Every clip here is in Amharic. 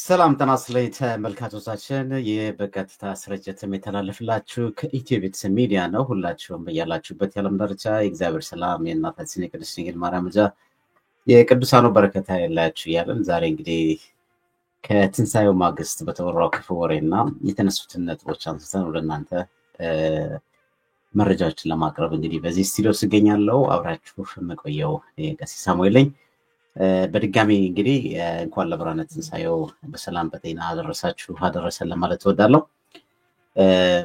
ሰላም ጤና ይስጥልኝ ተመልካቾቻችን፣ የበቀጥታ ስርጭት የሚተላለፍላችሁ ከኢትዮ ቤተሰብ ሚዲያ ነው። ሁላችሁም በያላችሁበት የዓለም ዳርቻ የእግዚአብሔር ሰላም የእናታችን የቅድስት ድንግል ማርያም ልጅ የቅዱሳኑ በረከት ይላችሁ እያለን ዛሬ እንግዲህ ከትንሣኤው ማግስት በተወራው ክፉ ወሬና የተነሱትን ነጥቦች አንስተን ወደ እናንተ መረጃዎችን ለማቅረብ እንግዲህ በዚህ ስቱዲዮ እገኛለሁ። አብራችሁ መቆየው ቀሲስ ሳሙኤል ነኝ። በድጋሚ እንግዲህ እንኳን ለብርሃነ ትንሣኤው በሰላም በጤና አደረሳችሁ አደረሰን ለማለት እወዳለሁ።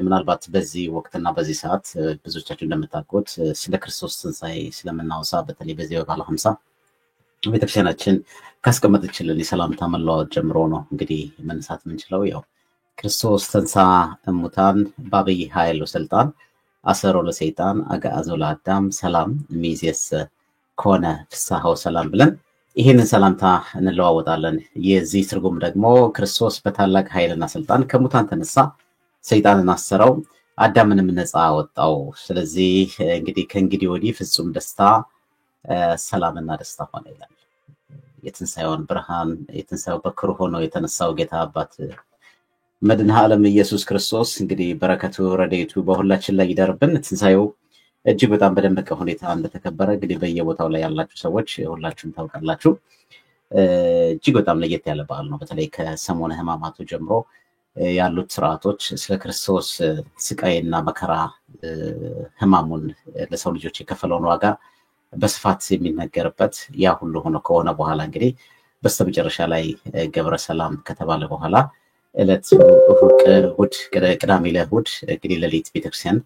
ምናልባት በዚህ ወቅትና በዚህ ሰዓት ብዙዎቻችሁ እንደምታውቁት ስለ ክርስቶስ ትንሣኤ ስለምናወሳ በተለይ በዚህ በዓለ ሃምሳ ቤተክርስቲያናችን ካስቀመጠችልን የሰላምታ መለዋወጥ ጀምሮ ነው እንግዲህ መነሳት የምንችለው። ያው ክርስቶስ ተንሥአ እሙታን በዐቢይ ኃይል ወሥልጣን አሰሮ ለሰይጣን አግዓዞ ለአዳም ሰላም እምይእዜሰ ኮነ ፍስሐ ወሰላም ብለን ይህንን ሰላምታ እንለዋወጣለን። የዚህ ትርጉም ደግሞ ክርስቶስ በታላቅ ኃይልና ስልጣን ከሙታን ተነሳ፣ ሰይጣንን አሰረው፣ አዳምንም ነፃ አወጣው። ስለዚህ እንግዲህ ከእንግዲህ ወዲህ ፍጹም ደስታ ሰላምና ደስታ ሆነ ይላል። የትንሣኤውን ብርሃን የትንሣኤው በኩር ሆኖ የተነሳው ጌታ አባት መድኃኔ ዓለም ኢየሱስ ክርስቶስ እንግዲህ በረከቱ ረድኤቱ በሁላችን ላይ ይደርብን። ትንሣኤው እጅግ በጣም በደመቀ ሁኔታ እንደተከበረ እንግዲህ በየቦታው ላይ ያላችሁ ሰዎች ሁላችሁም ታውቃላችሁ። እጅግ በጣም ለየት ያለ በዓል ነው። በተለይ ከሰሞነ ሕማማቱ ጀምሮ ያሉት ስርዓቶች ስለ ክርስቶስ ስቃይና መከራ ሕማሙን ለሰው ልጆች የከፈለውን ዋጋ በስፋት የሚነገርበት ያ ሁሉ ሆኖ ከሆነ በኋላ እንግዲህ በስተመጨረሻ ላይ ገብረ ሰላም ከተባለ በኋላ ዕለት እሑድ ቅዳሜ ለእሑድ እንግዲህ ሌሊት ቤተክርስቲያን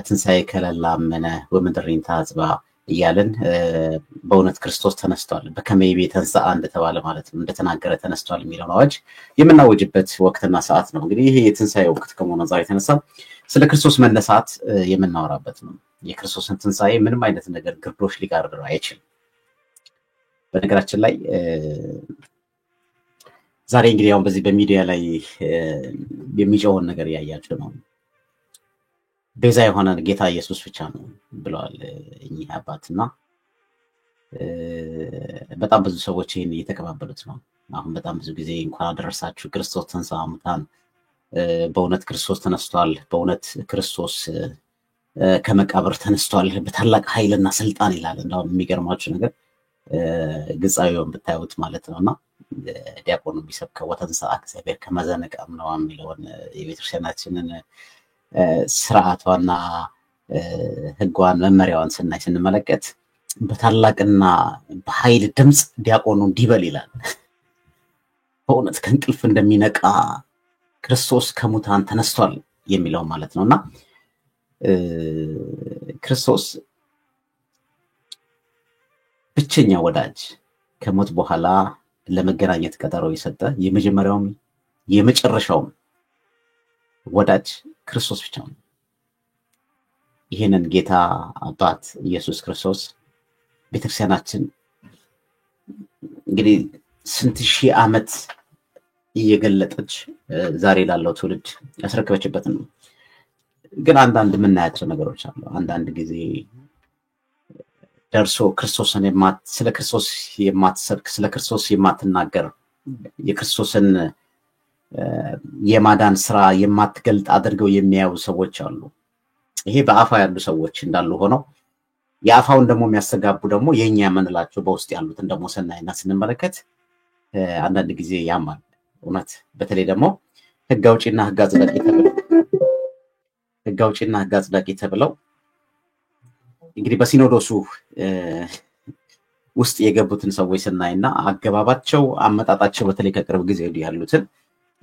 ትንሣኤ ከለላ አመነ ወምድሪን ታዝባ እያልን በእውነት ክርስቶስ ተነስቷል በከመ ይቤ ተንሥአ እንደተባለ ማለት ነው፣ እንደተናገረ ተነስቷል የሚለውን አዋጅ የምናወጅበት ወቅትና ሰዓት ነው። እንግዲህ ይሄ የትንሣኤ ወቅት ከመሆኑ አንፃር የተነሳ ስለ ክርስቶስ መነሳት የምናወራበት ነው። የክርስቶስን ትንሣኤ ምንም አይነት ነገር ግርዶሽ ሊጋርደው አይችልም። በነገራችን ላይ ዛሬ እንግዲህ አሁን በዚህ በሚዲያ ላይ የሚጮውን ነገር ያያችሁ ነው። ቤዛ የሆነ ጌታ ኢየሱስ ብቻ ነው ብለዋል እኚህ አባትና በጣም ብዙ ሰዎች ይህን እየተቀባበሉት ነው። አሁን በጣም ብዙ ጊዜ እንኳን አደረሳችሁ ክርስቶስ ተንሥአ እሙታን፣ በእውነት ክርስቶስ ተነስቷል፣ በእውነት ክርስቶስ ከመቃብር ተነስቷል በታላቅ ኃይልና ስልጣን ይላል። እንደውም የሚገርማችሁ ነገር ግጻዊውን ብታዩት ማለት ነውና ዲያቆኑ ቢሰብከው ወተንሥአ እግዚአብሔር ከመ ዘነቀም ነው የሚለውን የቤተክርስቲያናችንን ስርዓቷና ህጓን መመሪያዋን ስንመለከት በታላቅና በኃይል ድምፅ ዲያቆኑ እንዲበል ይላል። በእውነት ከእንቅልፍ እንደሚነቃ ክርስቶስ ከሙታን ተነስቷል የሚለው ማለት ነውና ክርስቶስ ብቸኛ ወዳጅ ከሞት በኋላ ለመገናኘት ቀጠሮ የሰጠ የመጀመሪያውም የመጨረሻውም ወዳጅ ክርስቶስ ብቻ ነው። ይህንን ጌታ አባት ኢየሱስ ክርስቶስ ቤተክርስቲያናችን እንግዲህ ስንት ሺህ ዓመት እየገለጠች ዛሬ ላለው ትውልድ ያስረከበችበት ነው። ግን አንዳንድ የምናያቸው ነገሮች አሉ። አንዳንድ ጊዜ ደርሶ ክርስቶስን ስለ ክርስቶስ የማትሰብክ ስለ ክርስቶስ የማትናገር የክርስቶስን የማዳን ስራ የማትገልጥ አድርገው የሚያዩ ሰዎች አሉ። ይሄ በአፋ ያሉ ሰዎች እንዳሉ ሆነው የአፋውን ደግሞ የሚያስተጋቡ ደግሞ የኛ የምንላቸው በውስጥ ያሉትን ደግሞ ስናይና ስንመለከት አንዳንድ ጊዜ ያማል እውነት። በተለይ ደግሞ ህግ አውጪና ህግ አጽዳቂ ተብለው እንግዲህ በሲኖዶሱ ውስጥ የገቡትን ሰዎች ስናይና አገባባቸው አመጣጣቸው በተለይ ከቅርብ ጊዜ ወዲህ ያሉትን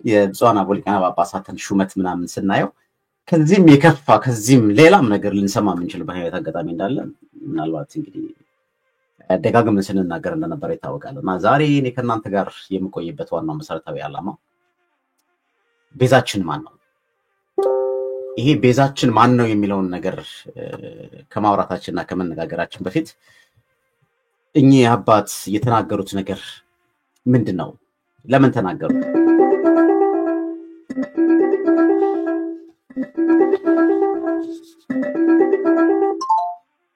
የብፁዓን አበው ሊቃነ ጳጳሳትን ሹመት ምናምን ስናየው ከዚህም የከፋ ከዚህም ሌላም ነገር ልንሰማ የምንችልበት አይነት አጋጣሚ እንዳለ ምናልባት እንግዲህ ደጋግመን ስንናገር እንደነበር ይታወቃል። እና ዛሬ እኔ ከእናንተ ጋር የምቆይበት ዋናው መሰረታዊ ዓላማ ቤዛችን ማን ነው? ይሄ ቤዛችን ማን ነው የሚለውን ነገር ከማውራታችንና ከመነጋገራችን በፊት እኚህ አባት የተናገሩት ነገር ምንድነው? ለምን ተናገሩ?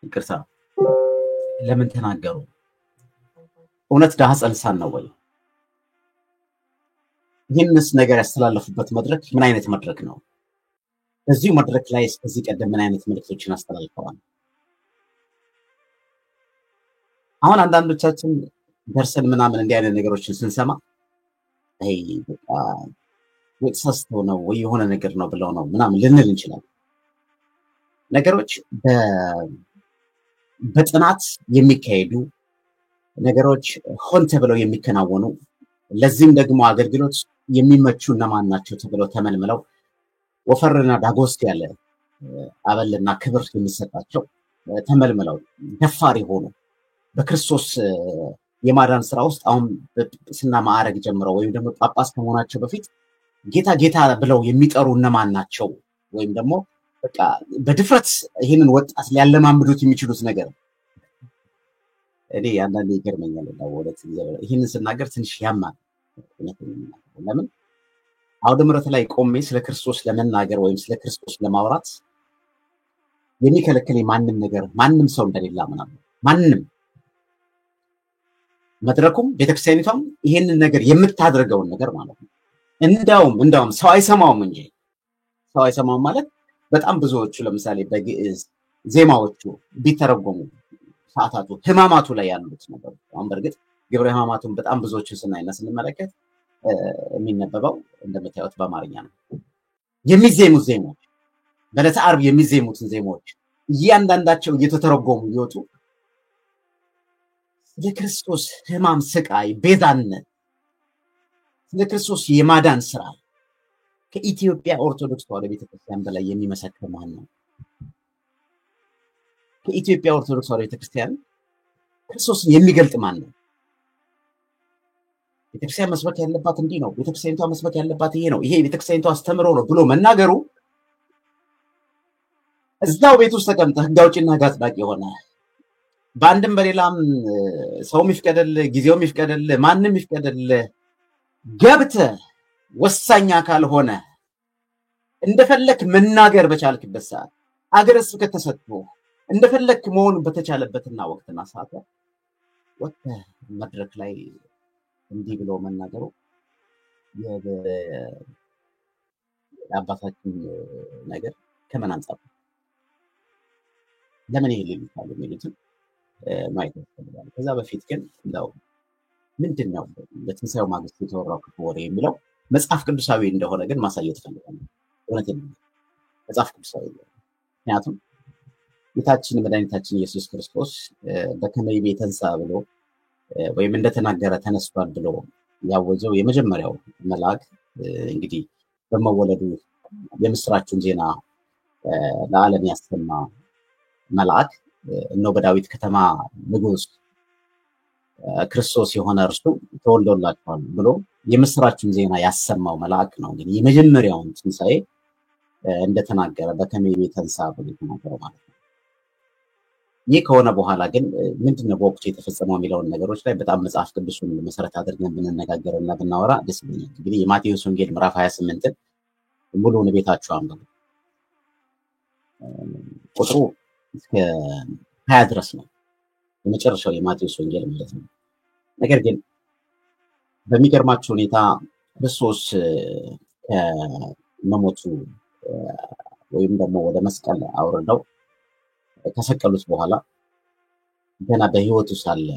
ይቅርታ፣ ለምን ተናገሩ? እውነት ዳህ ጸልሳን ነው ወይ? ይህንስ ነገር ያስተላለፉበት መድረክ ምን አይነት መድረክ ነው? በዚሁ መድረክ ላይ እስከዚህ ቀደም ምን አይነት መልእክቶችን አስተላልፈዋል? አሁን አንዳንዶቻችን ደርሰን ምናምን እንዲህ አይነት ነገሮችን ስንሰማ አይ በቃ ወጥሰስተው ነው ወይ የሆነ ነገር ነው ብለው ነው ምናምን ልንል እንችላለን። ነገሮች በጥናት የሚካሄዱ ነገሮች ሆን ተብለው የሚከናወኑ ለዚህም ደግሞ አገልግሎት የሚመቹ እነማን ናቸው ተብለው ተመልምለው ወፈርና ዳጎስ ያለ አበልና ክብር የሚሰጣቸው ተመልምለው ደፋር የሆኑ በክርስቶስ የማዳን ስራ ውስጥ አሁን በጵጵስና ማዕረግ ጀምረው ወይም ደግሞ ጳጳስ ከመሆናቸው በፊት ጌታ ጌታ ብለው የሚጠሩ እነማን ናቸው? ወይም ደግሞ በቃ በድፍረት ይህንን ወጣት ሊያለማምዱት የሚችሉት ነገር እኔ አንዳንዴ ይገርመኛል። ወለት ይህንን ስናገር ትንሽ ያማል። ለምን አውደ ምሕረት ላይ ቆሜ ስለ ክርስቶስ ለመናገር ወይም ስለ ክርስቶስ ለማውራት የሚከለክለኝ ማንም ነገር ማንም ሰው እንደሌላ ምናምን ማንም መድረኩም ቤተክርስቲያኒቷም ይሄንን ነገር የምታደርገውን ነገር ማለት ነው። እንዳውም ሰው አይሰማውም እንጂ ሰው አይሰማውም ማለት በጣም ብዙዎቹ ለምሳሌ በግዕዝ ዜማዎቹ ቢተረጎሙ ሰዓታቱ ህማማቱ ላይ ያሉት ነገር አሁን በርግጥ ግብረ ህማማቱን በጣም ብዙዎችን ስናይና ስንመለከት የሚነበበው እንደምታዩት በአማርኛ ነው። የሚዜሙት ዜማዎች በዕለተ ዓርብ የሚዜሙትን ዜማዎች እያንዳንዳቸው እየተተረጎሙ ይወጡ ስለ ክርስቶስ ህማም፣ ስቃይ፣ ቤዛነት ስለ ክርስቶስ የማዳን ስራ ከኢትዮጵያ ኦርቶዶክስ ተዋሕዶ ቤተክርስቲያን በላይ የሚመሰክር ማን ነው? ከኢትዮጵያ ኦርቶዶክስ ተዋሕዶ ቤተክርስቲያን ክርስቶስን የሚገልጥ ማን ነው? ቤተክርስቲያን መስበክ ያለባት እንዲህ ነው፣ ቤተክርስቲያኒቷ መስበክ ያለባት ይሄ ነው፣ ይሄ ቤተክርስቲያኒቷ አስተምሮ ነው ብሎ መናገሩ እዛው ቤት ውስጥ ተቀምጠህ ሕግ አውጪና ሕግ አጽዳቂ የሆነ በአንድም በሌላም ሰውም ይፍቀደል፣ ጊዜውም ይፍቀደል፣ ማንም ይፍቀደል ገብተህ ወሳኝ አካል ሆነ እንደፈለክ መናገር በቻልክበት ሰዓት አገረ ስብከት ተሰጥቶ እንደፈለክ መሆን በተቻለበትና ወቅትና ሰዓት ወጥተህ መድረክ ላይ እንዲህ ብሎ መናገሩ የአባታችን ነገር ከምን አንጻር ለምን ይሄ ሊሉታል የሚሉትን ማየት ያስፈልጋል። ከዛ በፊት ግን እንደው ምንድነው በትንሣኤው ማግስት የተወራው ክፉ ወሬ የሚለው መጽሐፍ ቅዱሳዊ እንደሆነ ግን ማሳየት ፈልጋለሁ። እውነቴን ነው፣ መጽሐፍ ቅዱሳዊ ነው። ምክንያቱም ጌታችን መድኃኒታችን ኢየሱስ ክርስቶስ በከመ ይቤ ተንሥአ ብሎ ወይም እንደተናገረ ተነስቷል ብሎ ያወጀው የመጀመሪያው መልአክ እንግዲህ በመወለዱ የምስራቹን ዜና ለዓለም ያሰማ መልአክ እነሆ በዳዊት ከተማ ንጉሥ ክርስቶስ የሆነ እርሱ ተወልዶላችኋል ብሎ የምስራቹን ዜና ያሰማው መልአክ ነው። እንግዲህ የመጀመሪያውን ትንሣኤ እንደተናገረ በከመ ይቤ ተንሥአ ብሎ የተናገረው ማለት ነው። ይህ ከሆነ በኋላ ግን ምንድነው በወቅቱ የተፈጸመው የሚለውን ነገሮች ላይ በጣም መጽሐፍ ቅዱስን መሰረት አድርገን ብንነጋገርና ብናወራ ደስ ይለኛል። እንግዲህ የማቴዎስ ወንጌል ምዕራፍ 28ን ሙሉውን ቤታችሁ አንብቡ። ቁጥሩ እስከ 20 ድረስ ነው የመጨረሻው የማቴዎስ ወንጌል ማለት ነው። ነገር ግን በሚገርማችሁ ሁኔታ ክርስቶስ ከመሞቱ ወይም ደግሞ ወደ መስቀል አውርደው ከሰቀሉት በኋላ ገና በሕይወቱ ሳለ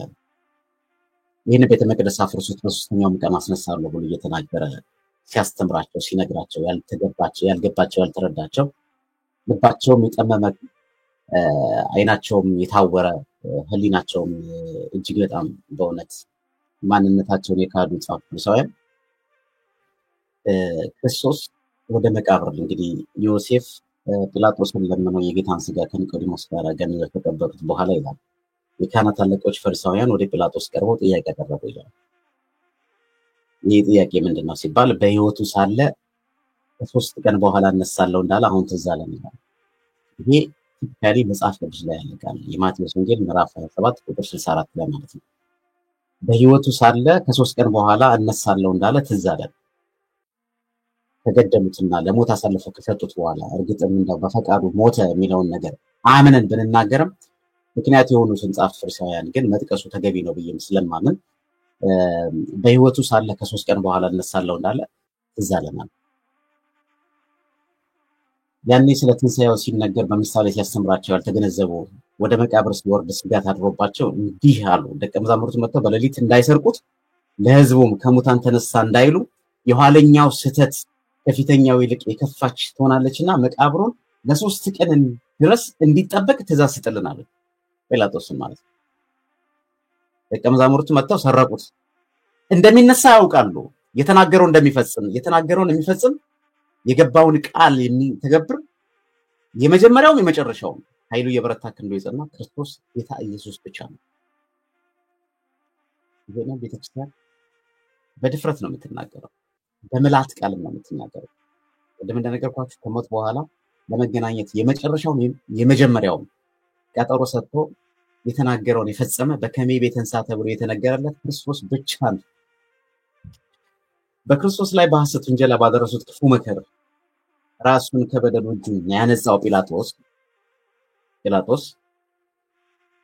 ይህን ቤተ መቅደስ አፍርሱት በሶስተኛውም ቀን አስነሳለሁ ብሎ እየተናገረ ሲያስተምራቸው ሲነግራቸው ያልገባቸው ያልተረዳቸው ልባቸውም የጠመመ አይናቸውም የታወረ ህሊናቸውም እጅግ በጣም በእውነት ማንነታቸውን የካዱ ጻፍ ቅዱሳውያን ክርስቶስ ወደ መቃብር እንግዲህ ዮሴፍ ጲላጦስን ለምነው የጌታን ስጋ ከኒቆዲሞስ ጋር ገንዘው ከተቀበሉት በኋላ ይላል የካህናት አለቆች ፈሪሳውያን ወደ ጲላጦስ ቀርበው ጥያቄ ያቀረቡ ይላል። ይህ ጥያቄ ምንድነው ሲባል በሕይወቱ ሳለ ከሶስት ቀን በኋላ እነሳለሁ እንዳለ አሁን ትዝ አለኝ ይላል። ይሄ ቲፒካሊ መጽሐፍ ቅዱስ ላይ ያለ ቃል የማቴዎስ ወንጌል ምዕራፍ 27 ቁጥር 64 ላይ ማለት ነው። በህይወቱ ሳለ ከሶስት ቀን በኋላ እነሳለሁ እንዳለ ትዝ አለን። ከገደሉትና ለሞት አሳልፈው ከሰጡት በኋላ እርግጥም እንደው በፈቃዱ ሞተ የሚለውን ነገር አምነን ብንናገርም ምክንያት የሆኑትን ጸሐፍት ፈሪሳውያን ግን መጥቀሱ ተገቢ ነው ብዬም ስለማምን በህይወቱ ሳለ ከሶስት ቀን በኋላ እነሳለሁ እንዳለ ትዝ አለናል። ያኔ ስለ ትንሣኤው ሲነገር በምሳሌ ሲያስተምራቸው ያልተገነዘቡ ወደ መቃብር ሲወርድ ስጋት አድሮባቸው እንዲህ አሉ። ደቀ መዛሙርቱ መጥተው በሌሊት እንዳይሰርቁት ለህዝቡም ከሙታን ተነሳ እንዳይሉ የኋለኛው ስህተት ከፊተኛው ይልቅ የከፋች ትሆናለችና መቃብሩን ለሶስት ቀን ድረስ እንዲጠበቅ ትእዛዝ ስጥልናል። ጲላጦስን ማለት ነው። ደቀ መዛሙርቱ መጥተው ሰረቁት። እንደሚነሳ ያውቃሉ። የተናገረውን የሚፈጽም የገባውን ቃል የሚተገብር የመጀመሪያውም የመጨረሻውም ኃይሉ የበረታ ክንዱ የጸና ክርስቶስ ጌታ ኢየሱስ ብቻ ነው። ይሄን ቤተክርስቲያን በድፍረት ነው የምትናገረው፣ በመላት ቃል ነው የምትናገረው። ቅድም እንደነገርኳችሁ ከሞት በኋላ ለመገናኘት የመጨረሻውም የመጀመሪያውም ቀጠሮ ሰጥቶ የተናገረውን የፈጸመ በከሜ ቤተንሳ ተብሎ የተነገረለት ክርስቶስ ብቻ ነው። በክርስቶስ ላይ በሐሰት ወንጀል ባደረሱት ክፉ መከራ ራሱን ከበደሉ እጁን ያነጻው ጲላጦስ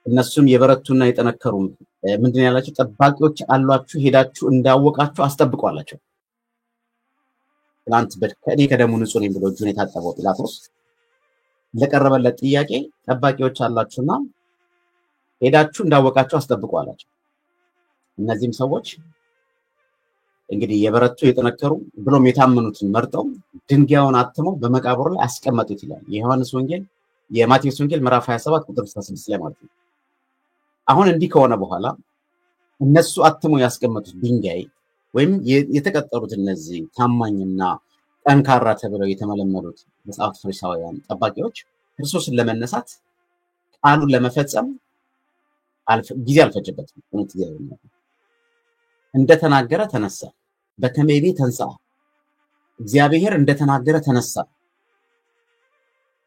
እነሱም የበረቱና የጠነከሩ ምንድን ያላችሁ ጠባቂዎች አሏችሁ፣ ሄዳችሁ እንዳወቃችሁ አስጠብቁ አላቸው። ትናንት ከእኔ ከደሙ ንጹህ ነኝ ብሎ እጁን የታጠበው ጲላጦስ ለቀረበለት ጥያቄ ጠባቂዎች አላችሁና ሄዳችሁ እንዳወቃችሁ አስጠብቁ አላቸው። እነዚህም ሰዎች እንግዲህ የበረቱ የጠነከሩ ብሎም የታመኑትን መርጠው ድንጋዩን አትመው በመቃብሩ ላይ አስቀመጡት ይላል የማቴዎስ ወንጌል ምዕራፍ 27 ቁጥር 16 ላይ ማለት ነው። አሁን እንዲህ ከሆነ በኋላ እነሱ አትመው ያስቀመጡት ድንጋይ ወይም የተቀጠሩት እነዚህ ታማኝና ጠንካራ ተብለው የተመለመሉት መጽሐፍት ፈሪሳውያን ጠባቂዎች ክርስቶስን ለመነሳት ቃሉን ለመፈጸም ጊዜ አልፈጀበትም። እንደተናገረ ተነሳ። በከመይቤ ተንሳ፣ እግዚአብሔር እንደተናገረ ተነሳ።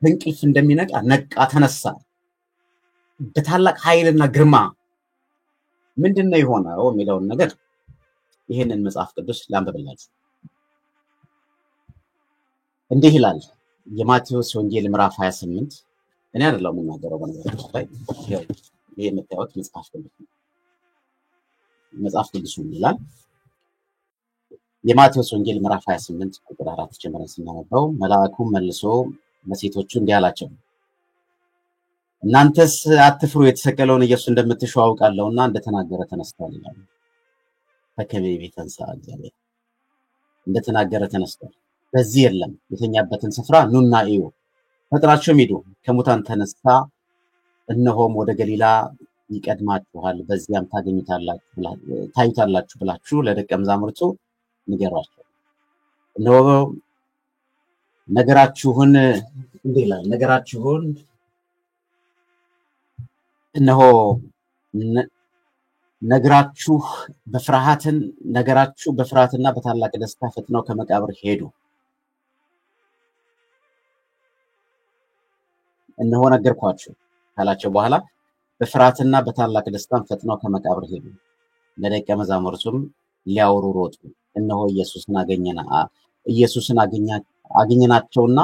እንቅልፍ እንደሚነቃ ነቃ፣ ተነሳ። በታላቅ ኃይልና ግርማ ምንድነው የሆነው የሚለውን ነገር ይሄንን መጽሐፍ ቅዱስ ላንብብላችሁ። እንዲህ ይላል የማቴዎስ ወንጌል ምዕራፍ 28 እኔ አይደለም የምናገረው በነገራችን ላይ ይሄ የምታዩት መጽሐፍ ቅዱስ ይላል። የማቴዎስ ወንጌል ምዕራፍ 28 ቁጥር 4 ጀምረን ስናነበው መልአኩም መልሶ ለሴቶቹ እንዲህ አላቸው፣ እናንተስ አትፍሩ፣ የተሰቀለውን ኢየሱስ እንደምትሹ አውቃለሁና እንደተናገረ ተነስቷል ይላል። በከመይቤ ተንሳ፣ እግዚአብሔር እንደተናገረ ተነስቷል። በዚህ የለም፣ የተኛበትን ስፍራ ኑና እዩ፣ ፈጥናችሁም ሂዱ፣ ከሙታን ተነሳ፣ እነሆም ወደ ገሊላ ይቀድማችኋል፣ በዚያም ታዩታላችሁ ብላችሁ ለደቀ መዛሙርቱ ንገሯቸው። እነሆ ነገራችሁን እንዲህ ይላል፣ ነገራችሁ በፍርሃትና በታላቅ ደስታ ፈጥነው ከመቃብር ሄዱ። እነሆ ነገርኳችሁ ካላቸው በኋላ በፍርሃትና በታላቅ ደስታ ፈጥነው ከመቃብር ሄዱ። ለደቀ መዛሙርቱም ሊያወሩ ሮጡ። እነሆ ኢየሱስን አገኘናቸውና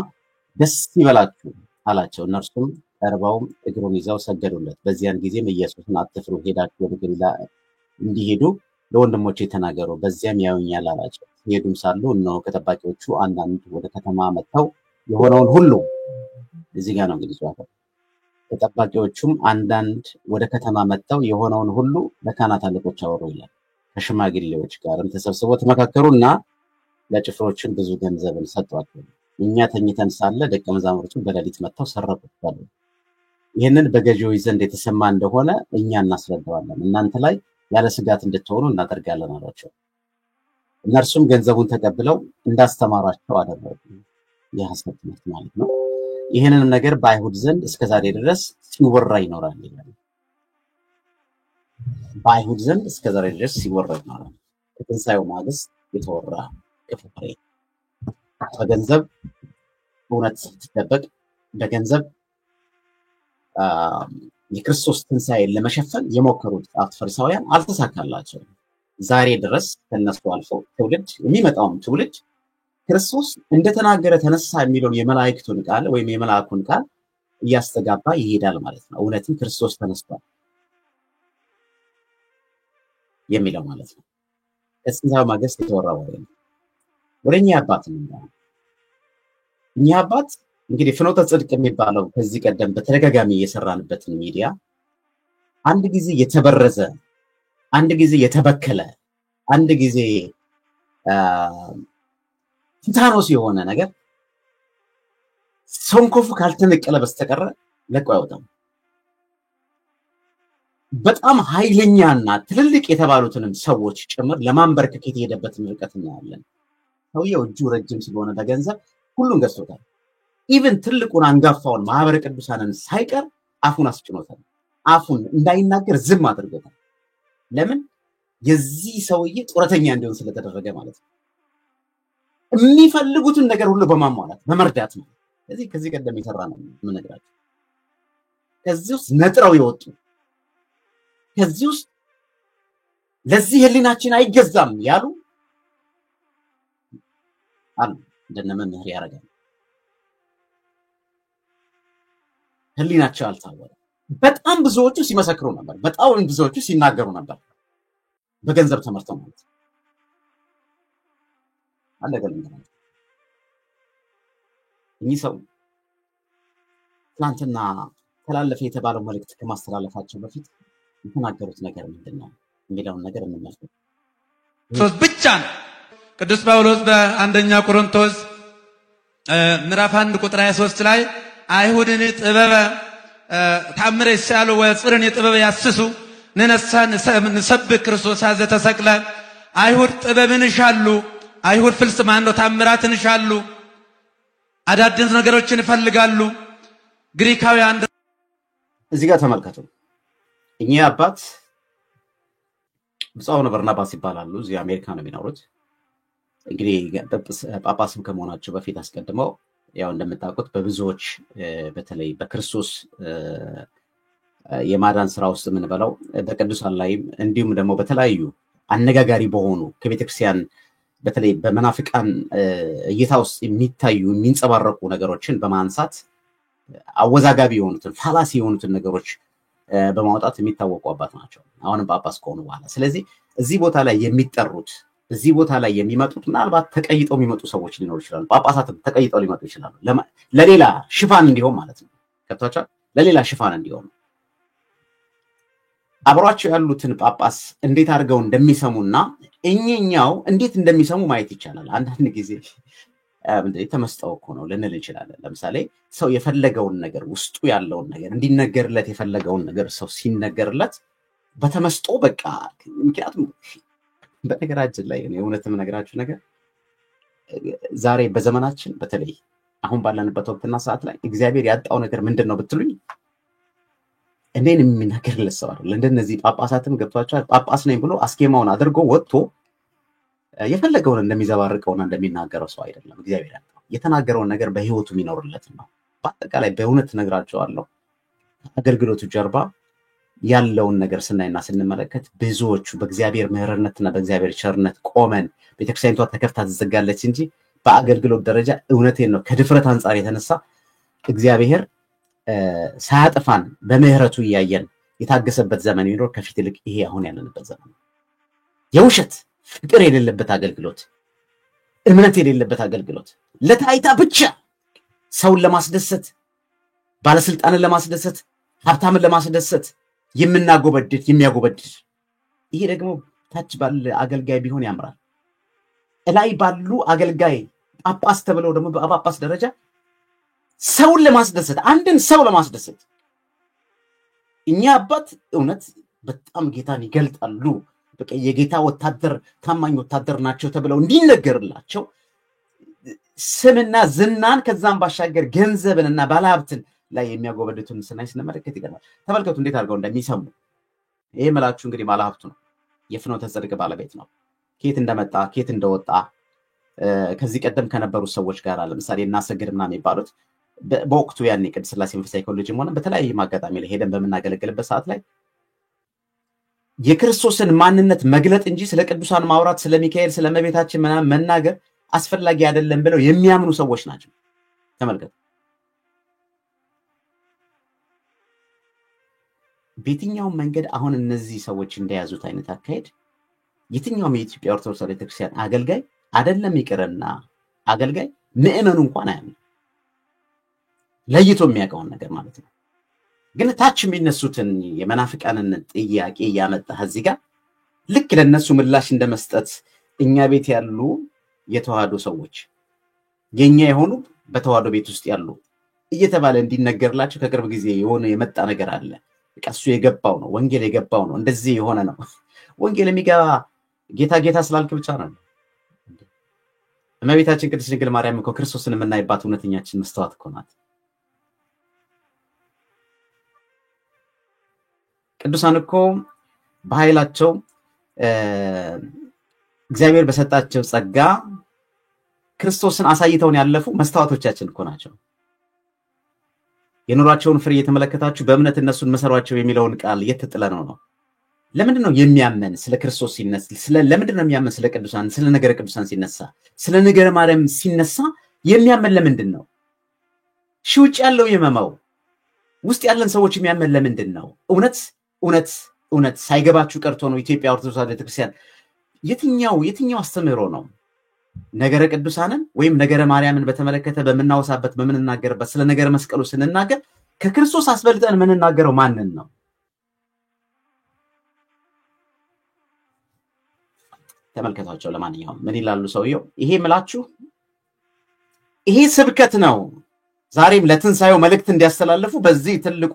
ደስ ይበላችሁ አላቸው። እነርሱም ቀርበው እግሩን ይዘው ሰገዱለት። በዚያን ጊዜም ኢየሱስን አትፍሩ፣ ሄዳችሁ ወደ ገሊላ እንዲሄዱ ለወንድሞቼ ተናገሩ፣ በዚያም ያዩኛል አላቸው። ሲሄዱም ሳሉ እነሆ ከጠባቂዎቹ አንዳንድ ወደ ከተማ መጥተው የሆነውን ሁሉ እዚህ ጋር ነው እንግዲህ ከጠባቂዎቹም አንዳንድ ወደ ከተማ መጥተው የሆነውን ሁሉ ለካህናት አለቆች አወሩ ይላል። ከሽማግሌዎች ጋርም ተሰብስበው ተመካከሩና ለጭፍሮችን ብዙ ገንዘብን ሰጧቸው። እኛ ተኝተን ሳለ ደቀ መዛሙርቱ በሌሊት መጥተው ሰረቁት አሉ። ይህንን በገዢዎች ዘንድ የተሰማ እንደሆነ እኛ እናስረዳዋለን፣ እናንተ ላይ ያለ ስጋት እንድትሆኑ እናደርጋለን አሏቸው። እነርሱም ገንዘቡን ተቀብለው እንዳስተማራቸው አደረጉ። የሐሰት ትምህርት ማለት ነው። ይህንንም ነገር በአይሁድ ዘንድ እስከዛሬ ድረስ ሲወራ ይኖራል ይላል። በአይሁድ ዘንድ እስከዛሬ ድረስ ሲወራ ይኖራል። ከትንሣኤው ማግስት የተወራ ክፉ ወሬ። በገንዘብ እውነት ስትደበቅ በገንዘብ የክርስቶስ ትንሣኤን ለመሸፈን የሞከሩት ጸሐፍት ፈሪሳውያን አልተሳካላቸውም። ዛሬ ድረስ ከነሱ አልፎ ትውልድ የሚመጣውም ትውልድ ክርስቶስ እንደተናገረ ተነሳ የሚለውን የመላእክቱን ቃል ወይም የመልአኩን ቃል እያስተጋባ ይሄዳል ማለት ነው። እውነትም ክርስቶስ ተነስቷል የሚለው ማለት ነው። ከትንሣኤው ማግስት የተወራ ወሬ ነው። ወደኛ አባት ነው። እኛ አባት እንግዲህ ፍኖተ ጽድቅ የሚባለው ከዚህ ቀደም በተደጋጋሚ የሰራንበትን ሚዲያ አንድ ጊዜ የተበረዘ፣ አንድ ጊዜ የተበከለ፣ አንድ ጊዜ ቲታኖስ የሆነ ነገር ሰንኮፉ ካልተነቀለ በስተቀር ለቆ አይወጣም። በጣም ኃይለኛና ትልልቅ የተባሉትንም ሰዎች ጭምር ለማንበርከክ የተሄደበትን ርቀት እናያለን። ሰውየው እጁ ረጅም ስለሆነ በገንዘብ ሁሉን ገዝቶታል። ኢቭን ትልቁን አንጋፋውን ማህበረ ቅዱሳንን ሳይቀር አፉን አስጭኖታል። አፉን እንዳይናገር ዝም አድርጎታል። ለምን? የዚህ ሰውዬ ጡረተኛ እንዲሆን ስለተደረገ ማለት ነው። የሚፈልጉትን ነገር ሁሉ በማሟላት በመርዳት ነው። ስለዚህ ከዚህ ቀደም የሰራ ነው የምነግራችሁ። ከዚህ ውስጥ ነጥረው የወጡ ከዚህ ውስጥ ለዚህ ህሊናችን አይገዛም ያሉ አሉ። እንደነ መምህር ያረጋል ህሊናቸው አልታወረ። በጣም ብዙዎቹ ሲመሰክሩ ነበር። በጣም ብዙዎቹ ሲናገሩ ነበር። በገንዘብ ተመርተው ማለት ነው። አለገልኝ እኚህ ሰው ትናንትና ተላለፈ የተባለው መልእክት ከማስተላለፋቸው በፊት የተናገሩት ነገር ምንድነው የሚለውን ነገር እንመልከት። ሶስት ብቻ ነው። ቅዱስ ጳውሎስ በአንደኛ ቆሮንቶስ ምዕራፍ 1 ቁጥር 23 ላይ አይሁድን ጥበበ ታምረ ይሳሉ ወጽርን የጥበበ ያስሱ ነነሳን ንሰብክ ክርስቶስ አዘ ተሰቅለ። አይሁድ ጥበብን ይሻሉ፣ አይሁድ ፍልስፍናን ነው ታምራትን ይሻሉ፣ አዳዲስ ነገሮችን ይፈልጋሉ። ግሪካውያን እዚህ ጋር ተመልከቱ። እኛ አባት ብፁዕ አቡነ በርናባስ ይባላሉ። እዚህ አሜሪካ ነው የሚኖሩት። እንግዲህ ጳጳስም ከመሆናቸው በፊት አስቀድመው ያው እንደምታውቁት በብዙዎች በተለይ በክርስቶስ የማዳን ስራ ውስጥ ምን በለው በቅዱሳን ላይም እንዲሁም ደግሞ በተለያዩ አነጋጋሪ በሆኑ ከቤተክርስቲያን በተለይ በመናፍቃን እይታ ውስጥ የሚታዩ የሚንጸባረቁ ነገሮችን በማንሳት አወዛጋቢ የሆኑትን ፋላሲ የሆኑትን ነገሮች በማውጣት የሚታወቁ አባት ናቸው። አሁንም ጳጳስ ከሆኑ በኋላ ስለዚህ እዚህ ቦታ ላይ የሚጠሩት እዚህ ቦታ ላይ የሚመጡት ምናልባት ተቀይጠው የሚመጡ ሰዎች ሊኖሩ ይችላሉ። ጳጳሳትም ተቀይጠው ሊመጡ ይችላሉ። ለሌላ ሽፋን እንዲሆን ማለት ነው። ገብቷቸዋል። ለሌላ ሽፋን እንዲሆን አብሯቸው ያሉትን ጳጳስ እንዴት አድርገው እንደሚሰሙና እኛው እንዴት እንደሚሰሙ ማየት ይቻላል። አንዳንድ ጊዜ ተመስጠው እኮ ነው ልንል እንችላለን። ለምሳሌ ሰው የፈለገውን ነገር ውስጡ ያለውን ነገር እንዲነገርለት የፈለገውን ነገር ሰው ሲነገርለት በተመስጦ በቃ ምክንያቱም በነገራችን ላይ የእውነትም ነገራችሁ ነገር ዛሬ በዘመናችን በተለይ አሁን ባለንበት ወቅትና ሰዓት ላይ እግዚአብሔር ያጣው ነገር ምንድነው ብትሉኝ እኔን የሚናገርለት ሰው አይደል። እንደነዚህ ጳጳሳትም ገብቷቸዋል። ጳጳስ ነኝ ብሎ አስኬማውን አድርጎ ወጥቶ የፈለገውን እንደሚዘባርቀውና እንደሚናገረው ሰው አይደለም። እግዚአብሔር ያጣው የተናገረውን ነገር በህይወቱ የሚኖርለት ነው። በአጠቃላይ በእውነት ነግራቸዋለሁ አገልግሎቱ ጀርባ ያለውን ነገር ስናይና ስንመለከት ብዙዎቹ በእግዚአብሔር ምህረትና በእግዚአብሔር ቸርነት ቆመን ቤተክርስቲያኒቷ ተከፍታ ትዘጋለች እንጂ በአገልግሎት ደረጃ እውነቴን ነው ከድፍረት አንፃር የተነሳ እግዚአብሔር ሳያጠፋን በምህረቱ እያየን የታገሰበት ዘመን ይኖር ከፊት ይልቅ ይሄ አሁን ያለንበት ዘመን ነው። የውሸት ፍቅር የሌለበት አገልግሎት፣ እምነት የሌለበት አገልግሎት፣ ለታይታ ብቻ ሰውን ለማስደሰት፣ ባለስልጣንን ለማስደሰት፣ ሀብታምን ለማስደሰት የምናጎበድድ የሚያጎበድድ ይሄ ደግሞ ታች ባለ አገልጋይ ቢሆን ያምራል። ላይ ባሉ አገልጋይ ጳጳስ ተብለው ደግሞ በጳጳስ ደረጃ ሰውን ለማስደሰት አንድን ሰው ለማስደሰት እኛ አባት እውነት በጣም ጌታን ይገልጣሉ። በቃ የጌታ ወታደር ታማኝ ወታደር ናቸው ተብለው እንዲነገርላቸው ስምና ዝናን ከዛም ባሻገር ገንዘብንና ባለሀብትን ላይ የሚያጎበድቱን ስናይ ስንመለከት ይገርማል። ተመልከቱ እንዴት አድርገው እንደሚሰሙ። ይሄ መላችሁ እንግዲህ ባለሀብቱ ነው። የፍኖተ ጽድቅ ባለቤት ነው። ኬት እንደመጣ ኬት እንደወጣ ከዚህ ቀደም ከነበሩ ሰዎች ጋር ለምሳሌ እናሰግድ ምናምን የሚባሉት በወቅቱ ያኔ ቅድስት ሥላሴ መንፈሳዊ ኮሌጅም ሆነ በተለያየ ማጋጣሚ ላይ ሄደን በምናገለግልበት ሰዓት ላይ የክርስቶስን ማንነት መግለጥ እንጂ ስለ ቅዱሳን ማውራት ስለ ሚካኤል ስለ እመቤታችን ምናምን መናገር አስፈላጊ አይደለም ብለው የሚያምኑ ሰዎች ናቸው። ተመልከቱ። በየትኛውም መንገድ አሁን እነዚህ ሰዎች እንደያዙት አይነት አካሄድ የትኛውም የኢትዮጵያ ኦርቶዶክስ ቤተክርስቲያን አገልጋይ አይደለም ይቅርና አገልጋይ ምዕመኑ እንኳን አያምንም። ለይቶ የሚያውቀውን ነገር ማለት ነው። ግን ታች የሚነሱትን የመናፍቃንን ጥያቄ ያመጣህ እዚህ ጋር ልክ ለነሱ ምላሽ እንደመስጠት እኛ ቤት ያሉ የተዋህዶ ሰዎች የኛ የሆኑ በተዋህዶ ቤት ውስጥ ያሉ እየተባለ እንዲነገርላቸው ከቅርብ ጊዜ የሆነ የመጣ ነገር አለ። እሱ የገባው ነው፣ ወንጌል የገባው ነው፣ እንደዚህ የሆነ ነው። ወንጌል የሚገባ ጌታ ጌታ ስላልክ ብቻ ነው። እመቤታችን ቅድስት ድንግል ማርያም እኮ ክርስቶስን የምናይባት እውነተኛችን መስተዋት እኮ ናት። ቅዱሳን እኮ በኃይላቸው እግዚአብሔር በሰጣቸው ጸጋ ክርስቶስን አሳይተውን ያለፉ መስተዋቶቻችን እኮ ናቸው። የኑሯቸውን ፍሬ እየተመለከታችሁ በእምነት እነሱን መሰሯቸው የሚለውን ቃል እየተጥለነው ነው። ለምንድን ነው የሚያመን ስለ ክርስቶስ ሲነሳ? ለምንድን ነው የሚያመን ስለ ቅዱሳን ስለ ነገረ ቅዱሳን ሲነሳ? ስለ ነገረ ማርያም ሲነሳ የሚያመን ለምንድን ነው? ውጭ ያለው የመማው ውስጥ ያለን ሰዎች የሚያመን ለምንድን ነው? እውነት ሳይገባችሁ ቀርቶ ነው። ኢትዮጵያ ኦርቶዶክስ ቤተክርስቲያን የትኛው አስተምህሮ ነው ነገረ ቅዱሳንን ወይም ነገረ ማርያምን በተመለከተ በመናወሳበት በመናገርበት ስለ ነገረ መስቀሉ ስንናገር ከክርስቶስ አስበልጠን የምንናገረው ማንን ነው? ተመልከቷቸው። ለማንኛውም ምን ይላሉ ሰውየው? ይሄ ምላችሁ ይሄ ስብከት ነው። ዛሬም ለትንሳኤው መልእክት እንዲያስተላልፉ በዚህ ትልቁ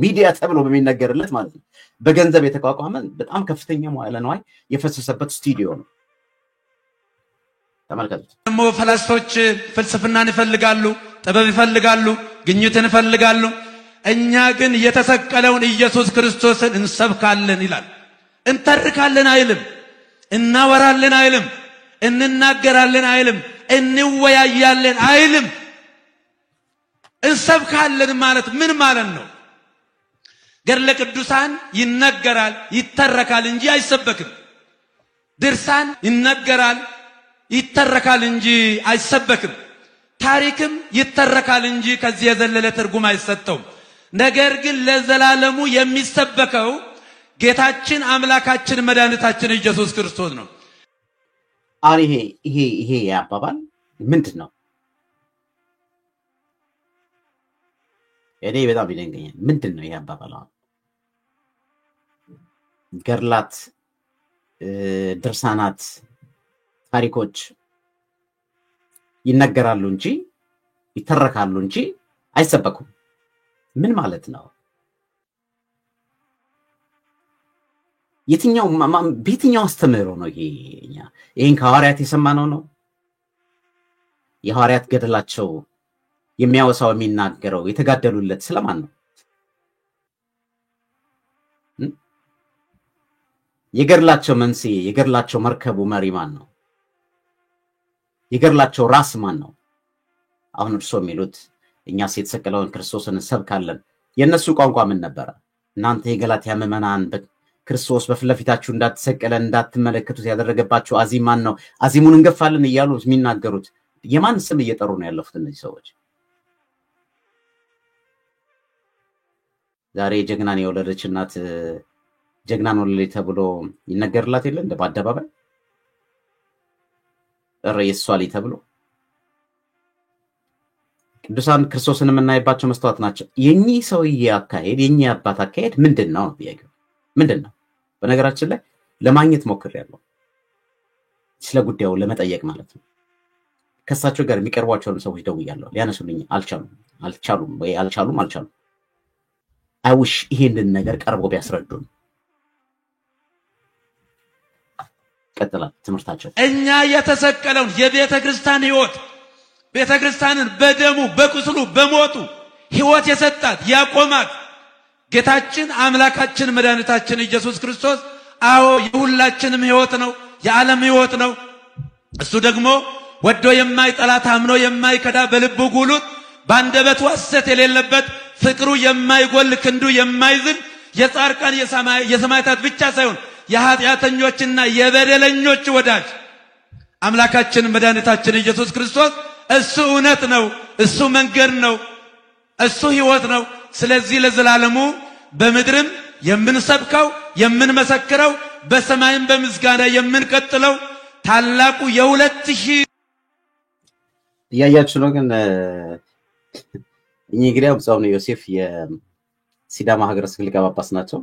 ሚዲያ ተብሎ በሚነገርለት ማለት ነው በገንዘብ የተቋቋመ በጣም ከፍተኛ መዋዕለ ንዋይ የፈሰሰበት ስቱዲዮ ነው። ተመልከቱት። ደግሞ ፈላስፎች ፍልስፍናን ይፈልጋሉ፣ ጥበብ ይፈልጋሉ፣ ግኝትን ይፈልጋሉ። እኛ ግን የተሰቀለውን ኢየሱስ ክርስቶስን እንሰብካለን ይላል። እንተርካለን አይልም፣ እናወራለን አይልም፣ እንናገራለን አይልም፣ እንወያያለን አይልም። እንሰብካለን ማለት ምን ማለት ነው? ገድለ ቅዱሳን ይነገራል ይተረካል እንጂ አይሰበክም። ድርሳን ይነገራል ይተረካል እንጂ አይሰበክም። ታሪክም ይተረካል እንጂ ከዚህ የዘለለ ትርጉም አይሰጠውም። ነገር ግን ለዘላለሙ የሚሰበከው ጌታችን አምላካችን መድኃኒታችን ኢየሱስ ክርስቶስ ነው። ይሄ ያባባል ምንድነው? እኔ በጣም ይደንቀኛል። ምንድነው ይሄ አባባል? ገድላት፣ ድርሳናት፣ ታሪኮች ይነገራሉ እንጂ ይተረካሉ እንጂ አይሰበኩም። ምን ማለት ነው? በየትኛው አስተምህሮ ነው ይሄ? ይሄን ከሐዋርያት የሰማነው ነው? የሐዋርያት ገድላቸው የሚያወሳው የሚናገረው የተጋደሉለት ስለማን ነው? የገድላቸው መንስኤ የገድላቸው መርከቡ መሪ ማን ነው? የገድላቸው ራስ ማን ነው? አሁን እርሶ የሚሉት እኛስ የተሰቀለውን ክርስቶስን እንሰብካለን። የነሱ ቋንቋ ምን ነበረ? እናንተ የገላትያ ምዕመናን ክርስቶስ በፊት ለፊታችሁ እንዳትሰቀለን እንዳትመለከቱት ያደረገባችሁ አዚም ማን ነው? አዚሙን እንገፋለን እያሉ የሚናገሩት የማን ስም እየጠሩ ነው ያለፉት እነዚህ ሰዎች? ዛሬ ጀግናን የወለደች እናት ጀግናን ወለደች ተብሎ ይነገርላት የለ እንደ በአደባባይ የሷሊ ተብሎ። ቅዱሳን ክርስቶስን የምናይባቸው መስተዋት ናቸው። የኚህ ሰውዬ አካሄድ የኚህ አባት አካሄድ ምንድነው? ጥያቄው ምንድነው? በነገራችን ላይ ለማግኘት ሞክሬያለሁ ስለ ጉዳዩ ለመጠየቅ ማለት ነው። ከሳቸው ጋር የሚቀርቧቸውን ሰዎች ደውያለሁ፣ ሊያነሱልኝ አልቻሉም። አይውሽ ይሄንን ነገር ቀርቦ ቢያስረዱን። ቀጥላል ትምህርታቸው። እኛ የተሰቀለውን የቤተ ክርስቲያን ሕይወት ቤተ ክርስቲያንን በደሙ በቁስሉ በሞቱ ሕይወት የሰጣት ያቆማት ጌታችን አምላካችን መድኃኒታችን ኢየሱስ ክርስቶስ አዎ የሁላችንም ሕይወት ነው፣ የዓለም ሕይወት ነው። እሱ ደግሞ ወዶ የማይጠላ ታምኖ የማይከዳ በልቡ ጉሉት ባንደበቱ ሐሰት የሌለበት ፍቅሩ የማይጎል ክንዱ የማይዝል የጻድቃን የሰማዕታት ብቻ ሳይሆን የኃጢአተኞችና የበደለኞች ወዳጅ አምላካችን መድኃኒታችን ኢየሱስ ክርስቶስ እሱ እውነት ነው፣ እሱ መንገድ ነው፣ እሱ ሕይወት ነው። ስለዚህ ለዘላለሙ በምድርም የምንሰብከው የምንመሰክረው በሰማይም በምስጋና የምንቀጥለው ታላቁ የ2000 ያያችሁ ነው። ግን እንግዲህ ብፁዕ አቡነ ዮሴፍ የሲዳማ ሀገረ ስብከት ሊቀ ጳጳስ ናቸው።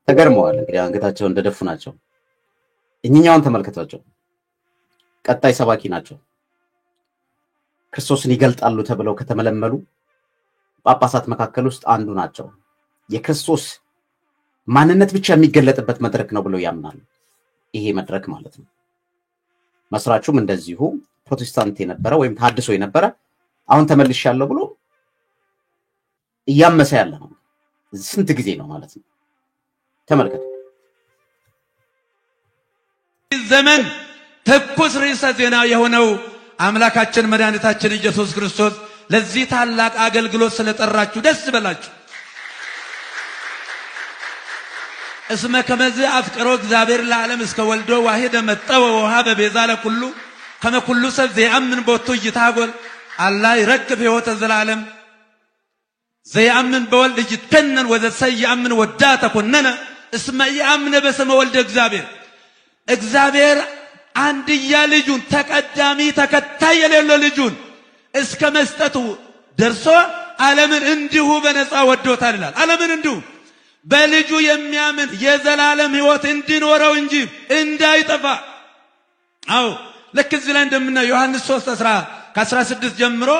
ተገርመዋል። እንግዲህ አንገታቸው እንደደፉ ናቸው። እኛውን ተመልከቷቸው። ቀጣይ ሰባኪ ናቸው። ክርስቶስን ይገልጣሉ ተብለው ከተመለመሉ ጳጳሳት መካከል ውስጥ አንዱ ናቸው። የክርስቶስ ማንነት ብቻ የሚገለጥበት መድረክ ነው ብለው ያምናሉ። ይሄ መድረክ ማለት ነው። መስራቹም እንደዚሁ ፕሮቴስታንት የነበረ ወይም ታድሶ የነበረ አሁን ተመልሻለሁ ብሎ እያመሰ ያለ ነው። ስንት ጊዜ ነው ማለት ነው። ተመልከቱ። ዘመን ትኩስ ርዕሰ ዜና የሆነው አምላካችን መድኃኒታችን ኢየሱስ ክርስቶስ ለዚህ ታላቅ አገልግሎት ስለጠራችሁ ደስ በላችሁ። እስመ ከመዝ አፍቅሮ እግዚአብሔር ለዓለም እስከ ወልዶ ዋሂደ መጠወ ወሃበ ቤዛ ለኩሉ ከመ ኩሉ ሰብ ዘያምን ቦቱ ይታጎል አላ ይረክብ ሕይወተ ዘላለም ዘያምን በወልድ ይትከነን ወዘሰያምን ወዳ ተኮነነ እስመ ያምን በስመ ወልደ እግዚአብሔር አንድያ ልጁን ተቀዳሚ ተከታይ የሌለው ልጁን እስከ መስጠቱ ደርሶ ዓለምን እንዲሁ በነፃ ወዶታል ይላል። ዓለምን እንዲሁ በልጁ የሚያምን የዘላለም ሕይወት እንዲኖረው እንጂ እንዳይጠፋ። አዎ ልክ እዚህ ላይ እንደምናየው ዮሐንስ 3:16 ጀምሮ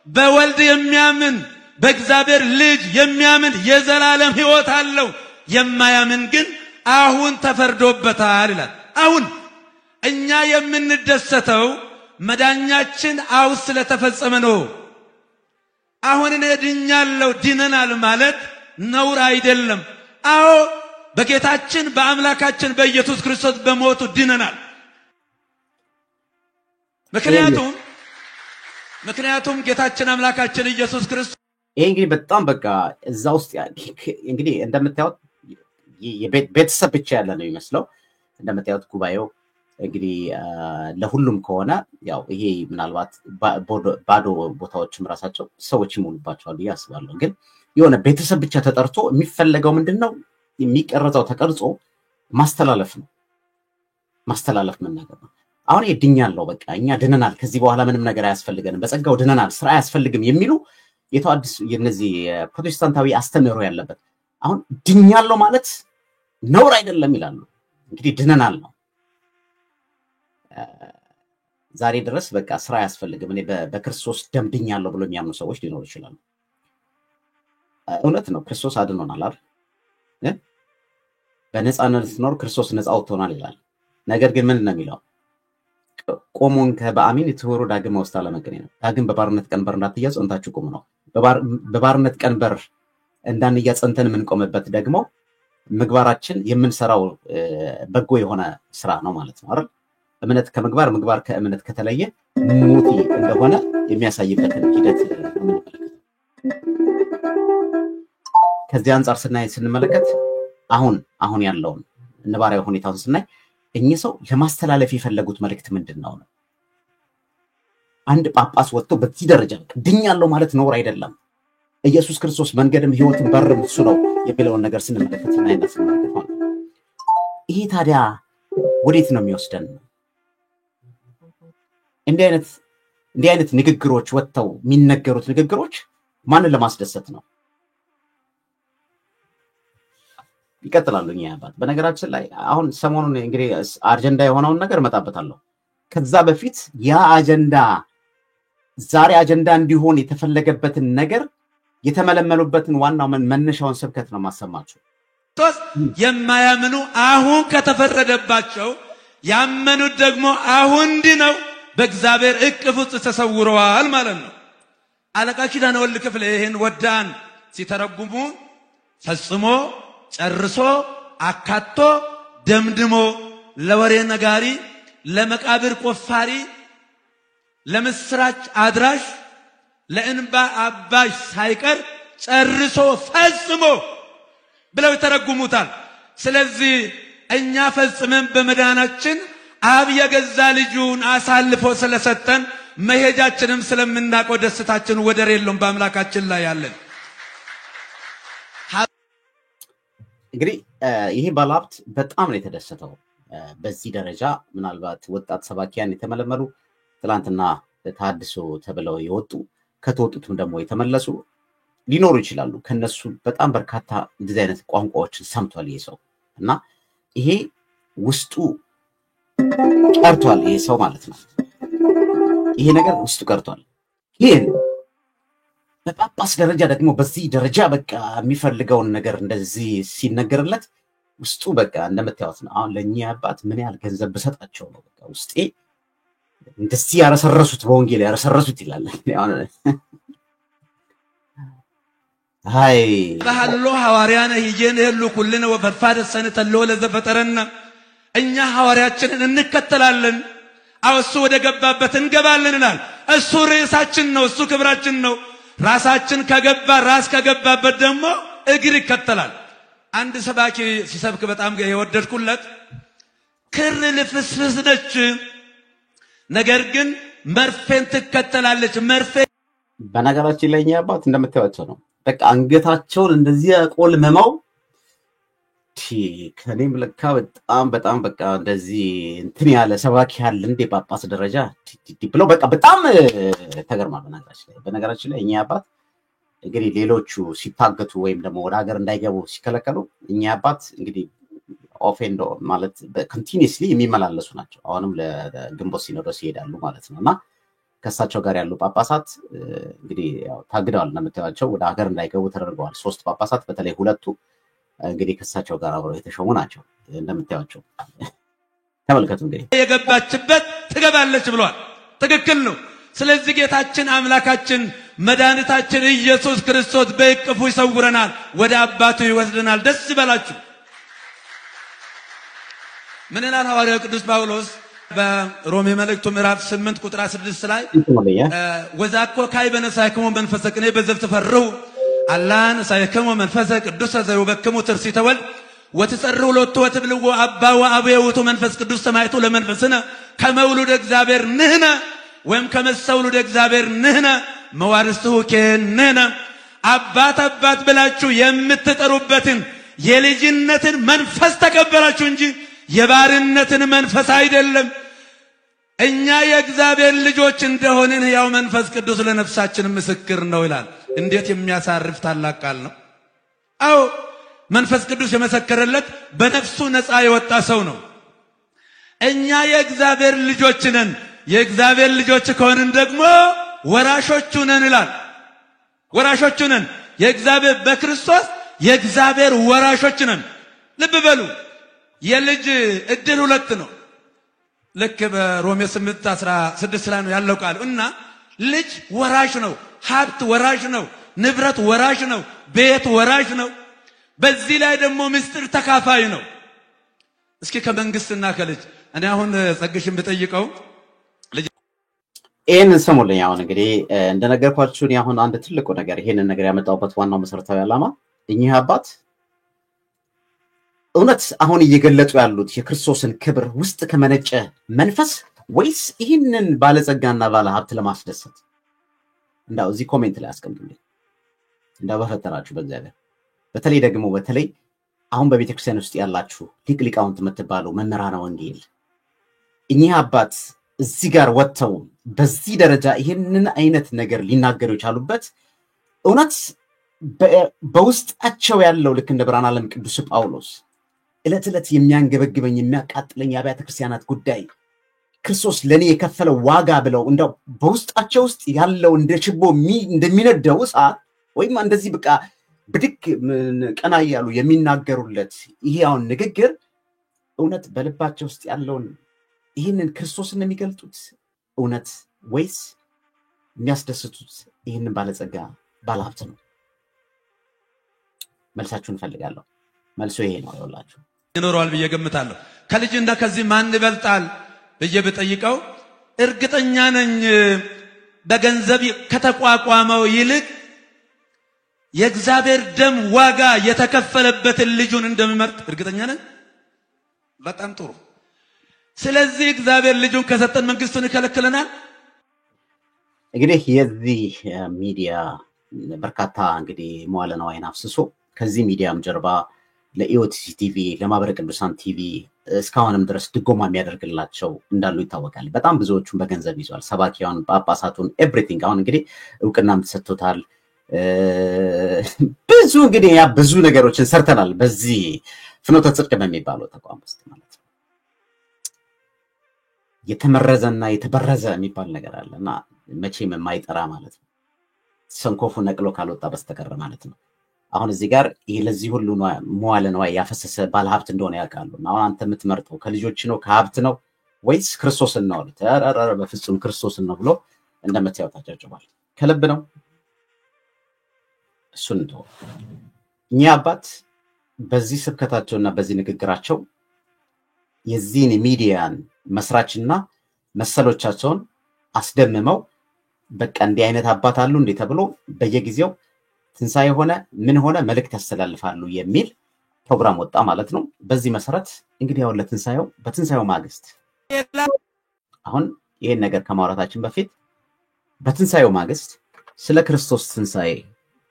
በወልድ የሚያምን በእግዚአብሔር ልጅ የሚያምን የዘላለም ሕይወት አለው፣ የማያምን ግን አሁን ተፈርዶበታል ይላል። አሁን እኛ የምንደሰተው መዳኛችን አሁን ስለተፈጸመ ነው። አሁን ድኛለሁ ድነናል ማለት ነውር አይደለም። አዎ በጌታችን በአምላካችን በኢየሱስ ክርስቶስ በሞቱ ድነናል። ምክንያቱም ጌታችን አምላካችን ኢየሱስ ክርስቶስ ይሄ እንግዲህ በጣም በቃ እዛ ውስጥ እንግዲህ እንደምታዩት ቤተሰብ ብቻ ያለ ነው ይመስለው። እንደምታዩት ጉባኤው እንግዲህ ለሁሉም ከሆነ ያው ይሄ ምናልባት ባዶ ቦታዎችም ራሳቸው ሰዎች ይሞሉባቸዋል ያስባለሁ። ግን የሆነ ቤተሰብ ብቻ ተጠርቶ የሚፈለገው ምንድነው? የሚቀርጸው ተቀርጾ ማስተላለፍ ነው። ማስተላለፍ መናገር ነው። አሁን ድኛለሁ በቃ እኛ ድነናል፣ ከዚህ በኋላ ምንም ነገር አያስፈልገንም፣ በጸጋው ድነናል፣ ስራ አያስፈልግም የሚሉ የተዋድስ የነዚህ ፕሮቴስታንታዊ አስተምህሮ ያለበት አሁን ድኛለሁ ማለት ነውር አይደለም ይላሉ። እንግዲህ ድነናል ነው። ዛሬ ድረስ በቃ ስራ አያስፈልግም እኔ በክርስቶስ ደም ድኛለሁ ብሎ የሚያምኑ ሰዎች ሊኖሩ ይችላሉ። እውነት ነው፣ ክርስቶስ አድኖናል አይደል? በነፃነት ኖር ክርስቶስ ነፃ አውጥቶናል ይላል። ነገር ግን ምን ነው የሚለው? ቆሞን ከበአሚን የተወሩ ዳግም ወስታ ለመገኘ ነው። ዳግም በባርነት ቀንበር እንዳትያዙ እንታችሁ ቆሙ ነው። በባርነት ቀንበር እንዳንያጸንተን የምንቆምበት ደግሞ ምግባራችን የምንሰራው በጎ የሆነ ስራ ነው ማለት ነው አይደል? እምነት ከምግባር ምግባር ከእምነት ከተለየ ሞት እንደሆነ የሚያሳይበትን ሂደት ከዚህ አንፃር ስንመለከት አሁን ያለውን ነባራዊ ሁኔታውን ስናይ እኚህ ሰው ለማስተላለፍ የፈለጉት መልእክት ምንድነው ነው? አንድ ጳጳስ ወጥቶ በዚህ ደረጃ ድኛለሁ ማለት ነውር አይደለም፣ ኢየሱስ ክርስቶስ መንገድም ሕይወትም በርም እሱ ነው የሚለውን ነገር ስንመለከት ነው። ይሄ ታዲያ ወዴት ነው የሚወስደን? እንዲህ አይነት ንግግሮች ወጥተው የሚነገሩት ንግግሮች ማንን ለማስደሰት ነው? ይቀጥላሉ። እኛ አባት በነገራችን ላይ አሁን ሰሞኑን እንግዲህ አጀንዳ የሆነውን ነገር መጣበታለሁ። ከዛ በፊት ያ አጀንዳ ዛሬ አጀንዳ እንዲሆን የተፈለገበትን ነገር የተመለመሉበትን ዋናው መነሻውን ስብከት ነው ማሰማችሁ። የማያምኑ አሁን ከተፈረደባቸው ያመኑት ደግሞ አሁን ድነው በእግዚአብሔር እቅፍ ውስጥ ተሰውረዋል ማለት ነው። አለቃ ኪዳነ ወልድ ክፍሌ ይሄን ወዳን ሲተረጉሙ ፈጽሞ ጨርሶ አካቶ ደምድሞ ለወሬ ነጋሪ ለመቃብር ቆፋሪ ለምስራች አድራሽ ለእንባ አባሽ ሳይቀር ጨርሶ ፈጽሞ ብለው ተረጉሙታል። ስለዚህ እኛ ፈጽመን በመዳናችን አብ የገዛ ልጁን አሳልፎ ስለሰጠን መሄጃችንም ስለምናቀው ደስታችን ወደር የለውም በአምላካችን ላይ ያለን። እንግዲህ ይሄ ባለሀብት በጣም ነው የተደሰተው። በዚህ ደረጃ ምናልባት ወጣት ሰባኪያን የተመለመሉ ትላንትና ታድሶ ተብለው የወጡ ከተወጡትም ደግሞ የተመለሱ ሊኖሩ ይችላሉ። ከነሱ በጣም በርካታ እንደዚህ አይነት ቋንቋዎችን ሰምቷል ይሄ ሰው እና ይሄ ውስጡ ቀርቷል። ይሄ ሰው ማለት ነው ይሄ ነገር ውስጡ ቀርቷል። ግን በጳጳስ ደረጃ ደግሞ በዚህ ደረጃ በቃ የሚፈልገውን ነገር እንደዚህ ሲነገርለት ውስጡ በቃ እንደምታዩት ነው። አሁን ለኛ አባት ምን ያህል ገንዘብ በሰጣቸው ነው በቃ ውስጤ እንደዚህ ያረሰረሱት በወንጌል ያረሰረሱት ይላል። አሁን ሃይ ባህሎ ሐዋርያነ ይጀን ይሉ ኩልነ ወፈፋደ ሰነተሎ ለዘፈጠረና እኛ ሐዋርያችንን እንከተላለን። እሱ ወደ ገባበት እንገባለንናል። እሱ ራሳችን ነው፣ እሱ ክብራችን ነው። ራሳችን ከገባ ራስ ከገባበት ደግሞ እግር ይከተላል። አንድ ሰባኪ ሲሰብክ በጣም የወደድኩለት ክር ልፍስፍስ ነች፣ ነገር ግን መርፌን ትከተላለች። መርፌ በነገራችን ላይ እኛ አባት እንደምታዩቸው ነው በቃ አንገታቸውን እንደዚህ ቆልመመው ከኔም ለካ በጣም በቃ እንደዚህ እንትን ያለ ሰባኪ ያለ እንደ ጳጳስ ደረጃ ብለው በቃ በጣም ተገርማል። በነገራችን ላይ እኛ አባት እንግዲህ ሌሎቹ ሲታገቱ ወይም ደግሞ ወደ ሀገር እንዳይገቡ ሲከለከሉ እኛ አባት እንግዲህ ኦፌንዶ ማለት በኮንቲኒየስሊ የሚመላለሱ ናቸው። አሁንም ለግንቦት ሲኖዶስ ይሄዳሉ ማለት ነውና ከሳቸው ጋር ያሉ ጳጳሳት እንግዲህ ያው ታግደዋል። እንደምታዩቸው ወደ ሀገር እንዳይገቡ ተደርገዋል። 3 ጳጳሳት በተለይ 2ቱ እንግዲህ ከሳቸው ጋር አብረው የተሾሙ ናቸው። እንደምታዩቸው ተመልከቱ። እንግዲህ የገባችበት ትገባለች ብሏል። ትክክል ነው። ስለዚህ ጌታችን አምላካችን መድኃኒታችን ኢየሱስ ክርስቶስ በእቅፉ ይሰውረናል፣ ወደ አባቱ ይወስደናል። ደስ ይበላችሁ። ምን ይላል ሐዋርያው ቅዱስ ጳውሎስ በሮሜ መልእክቱ ምዕራፍ 8 ቁጥር 6 ላይ ወዛኮ ካይበነ ሳይከሙ መንፈሰ ቅኔ በዘብት ፈርሁ አላን ሳይከሙ መንፈሰ ቅዱስ ዘይወበክሙ ትርሲተወል ወትጸርሁ ሎቱ ወትብልዎ አባ ወአቡየ ውእቱ መንፈስ ቅዱስ ሰማይቱ ለመንፈስነ ከመውሉደ እግዚአብሔር ንህነ ወይም ከመሰውሉደ እግዚአብሔር ንህነ መዋርስቱ ከነነ አባት ብላችሁ የምትጠሩበትን የልጅነትን መንፈስ ተቀበላችሁ እንጂ የባርነትን መንፈስ አይደለም። እኛ የእግዚአብሔር ልጆች እንደሆንን ያው መንፈስ ቅዱስ ለነፍሳችን ምስክር ነው ይላል። እንዴት የሚያሳርፍ ታላቅ ቃል ነው! አዎ መንፈስ ቅዱስ የመሰከረለት በነፍሱ ነፃ የወጣ ሰው ነው። እኛ የእግዚአብሔር ልጆች ነን። የእግዚአብሔር ልጆች ከሆንን ደግሞ ወራሾቹ ነን ይላል። ወራሾቹ ነን። የእግዚአብሔር በክርስቶስ የእግዚአብሔር ወራሾች ነን። ልብ በሉ። የልጅ እድል 2 ነው። ልክ በሮሜ 8:16 ላይ ነው ያለው ቃል እና ልጅ ወራሽ ነው፣ ሀብት ወራሽ ነው፣ ንብረት ወራሽ ነው፣ ቤት ወራሽ ነው። በዚህ ላይ ደግሞ ምስጢር ተካፋይ ነው። እስኪ ከመንግስትና ከልጅ እኔ አሁን ጸግሽን ብጠይቀው ይሄን ሰሞኑን አሁን እንግዲህ እንደነገርኳችሁ አሁን አንድ ትልቁ ነገር ይሄንን ነገር ያመጣውበት ዋናው መሰረታዊ ዓላማ እኚህ አባት እውነት አሁን እየገለጡ ያሉት የክርስቶስን ክብር ውስጥ ከመነጨ መንፈስ ወይስ ይህንን ባለጸጋና ባለሀብት ለማስደሰት? እንዳው እዚህ ኮሜንት ላይ አስቀምጡልኝ። እንዳው በፈጠራችሁ በእግዚአብሔር በተለይ አሁን በቤተክርስቲያን ውስጥ ያላችሁ ሊቃውንት የምትባሉ መምህራነ ወንጌል እኚህ አባት እዚህ ጋር ወጥተው በዚህ ደረጃ ይሄንን አይነት ነገር ሊናገሩ የቻሉበት እውነት በውስጣቸው ያለው ልክ እንደ ብርሃነ ዓለም ቅዱስ ጳውሎስ እለት የሚያንገበግበኝ የሚያቃጥለኝ የአብያተ ክርስቲያናት ጉዳይ ክርስቶስ ለኔ የከፈለው ዋጋ ብለው እንደው በውስጣቸው ውስጥ ያለው እንደ ችቦ እንደሚነደው እሳት ወይም እንደዚህ በቃ ብድግ ቀና ያሉ የሚናገሩለት ይሄ አሁን ንግግር እውነት በልባቸው ውስጥ ያለውን ይሄንን ክርስቶስን የሚገልጡት እውነት ወይስ የሚያስደስቱት ይሄንን ባለጸጋ ባለሀብት ነው? መልሳችሁን ፈልጋለሁ። መልሶ ይሄ ነው ይወላችሁ ይኖራል ብዬ ገምታለሁ። ከልጅና ከዚህ ማን ይበልጣል ብዬ ብጠይቀው እርግጠኛ ነኝ በገንዘብ ከተቋቋመው ይልቅ የእግዚአብሔር ደም ዋጋ የተከፈለበትን ልጁን እንደሚመርጥ እርግጠኛ ነኝ። በጣም ጥሩ። ስለዚህ እግዚአብሔር ልጁን ከሰጠን መንግስቱን ይከለክለናል? እንግዲህ የዚህ ሚዲያ በርካታ እንግዲህ መዋለ ንዋይን አፍስሶ ከዚህ ሚዲያም ጀርባ ለኢኦቲሲ ቲቪ ለማህበረ ቅዱሳን ቲቪ እስካሁንም ድረስ ድጎማ የሚያደርግላቸው እንዳሉ ይታወቃል። በጣም ብዙዎቹን በገንዘብ ይዟል። ሰባኪያን፣ ጳጳሳቱን ኤቭሪቲንግ አሁን እንግዲህ እውቅናም ተሰጥቶታል። ብዙ እንግዲህ ያ ብዙ ነገሮችን ሰርተናል በዚህ ፍኖተ ጽድቅ በሚባለው ተቋም ውስጥ ማለት ነው። የተመረዘና የተበረዘ የሚባል ነገር አለና መቼም የማይጠራ ማለት ነው። ሰንኮፉ ነቅሎ ካልወጣ በስተቀር ማለት ነው። አሁን እዚህ ጋር ይሄ ለዚህ ሁሉ መዋለ ንዋይ ያፈሰሰ ባለሀብት እንደሆነ ያውቃሉ። አሁን አንተ የምትመርጠው ከልጆች ነው ከሀብት ነው ወይስ ክርስቶስን ነው አሉት። ኧረ በፍጹም ክርስቶስን ነው ብሎ እንደምታዩት አጨብጭቧል። ከልብ ነው እሱን ነው። እኛ አባት በዚህ ስብከታቸውና በዚህ ንግግራቸው የዚህን ሚዲያን መስራችና መሰሎቻቸውን አስደምመው በቃ እንዲህ አይነት አባት አሉ እንዴ ተብሎ በየጊዜው ትንሳኤ ሆነ ምን ሆነ መልእክት ያስተላልፋሉ የሚል ፕሮግራም ወጣ ማለት ነው። በዚህ መሰረት እንግዲህ ያው ለትንሳኤው በትንሳኤው ማግስት አሁን ይሄን ነገር ከማውራታችን በፊት በትንሳኤው ማግስት ስለ ክርስቶስ ትንሳኤ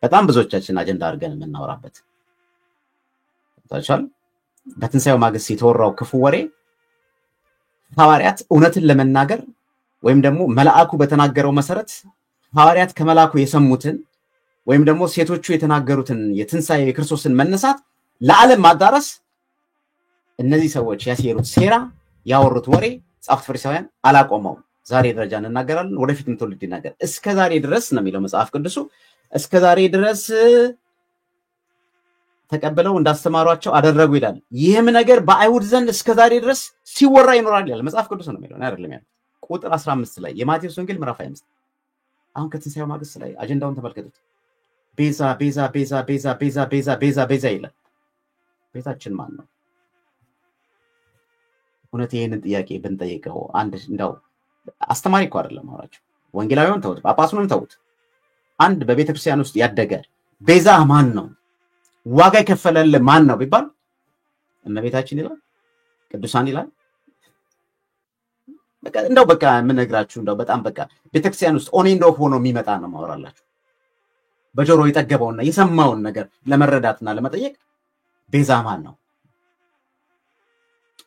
በጣም ብዙዎቻችን አጀንዳ አድርገን የምናወራበት ታቻል። በትንሳኤው ማግስት የተወራው ክፉ ወሬ ሐዋርያት እውነትን ለመናገር ወይም ደግሞ መልአኩ በተናገረው መሰረት ሐዋርያት ከመልአኩ የሰሙትን ወይም ደግሞ ሴቶቹ የተናገሩትን የትንሳኤ የክርስቶስን መነሳት ለዓለም ማዳረስ እነዚህ ሰዎች ያሴሩት ሴራ ያወሩት ወሬ ጻፍት ፈሪሳውያን አላቆመው። ዛሬ ደረጃ እንናገራለን፣ ወደፊትም ትውልድ ይናገር። እስከ ዛሬ ድረስ ነው የሚለው መጽሐፍ ቅዱሱ። እስከ ዛሬ ድረስ ተቀበለው እንዳስተማሯቸው አደረጉ ይላል። ይህም ነገር በአይሁድ ዘንድ እስከ ዛሬ ድረስ ሲወራ ይኖራል ይላል መጽሐፍ ቅዱስ ነው የሚለው አይደለም ያለው። ቁጥር 15 ላይ የማቴዎስ ወንጌል ምዕራፍ 25 አሁን ከትንሳኤው ማግስት ላይ አጀንዳውን ተመልከቱት። ቤዛ ቤዛ ቤዛ ቤዛ ቤዛ ቤዛ ቤዛ ቤዛ ይላል። ቤዛችን ማን ነው? እውነት ይሄንን ጥያቄ ብንጠይቀው አንድ እንደው አስተማሪ እኮ አይደለም አወራችሁ። ወንጌላዊውን ተውት፣ ጳጳሱንም ተውት። አንድ በቤተክርስቲያን ውስጥ ያደገ ቤዛ ማን ነው? ዋጋ የከፈለልህ ማን ነው ቢባል እመቤታችን ይላል፣ ቅዱሳን ይላል። በቃ እንደው በቃ ምን ነግራችሁ እንደው በጣም በቃ ቤተክርስቲያን ውስጥ ኦን ኤንድ ኦፍ ሆኖ የሚመጣ ነው ማወራላችሁ። በጆሮ የጠገበውና የሰማውን ነገር ለመረዳትና ለመጠየቅ ቤዛ ማን ነው?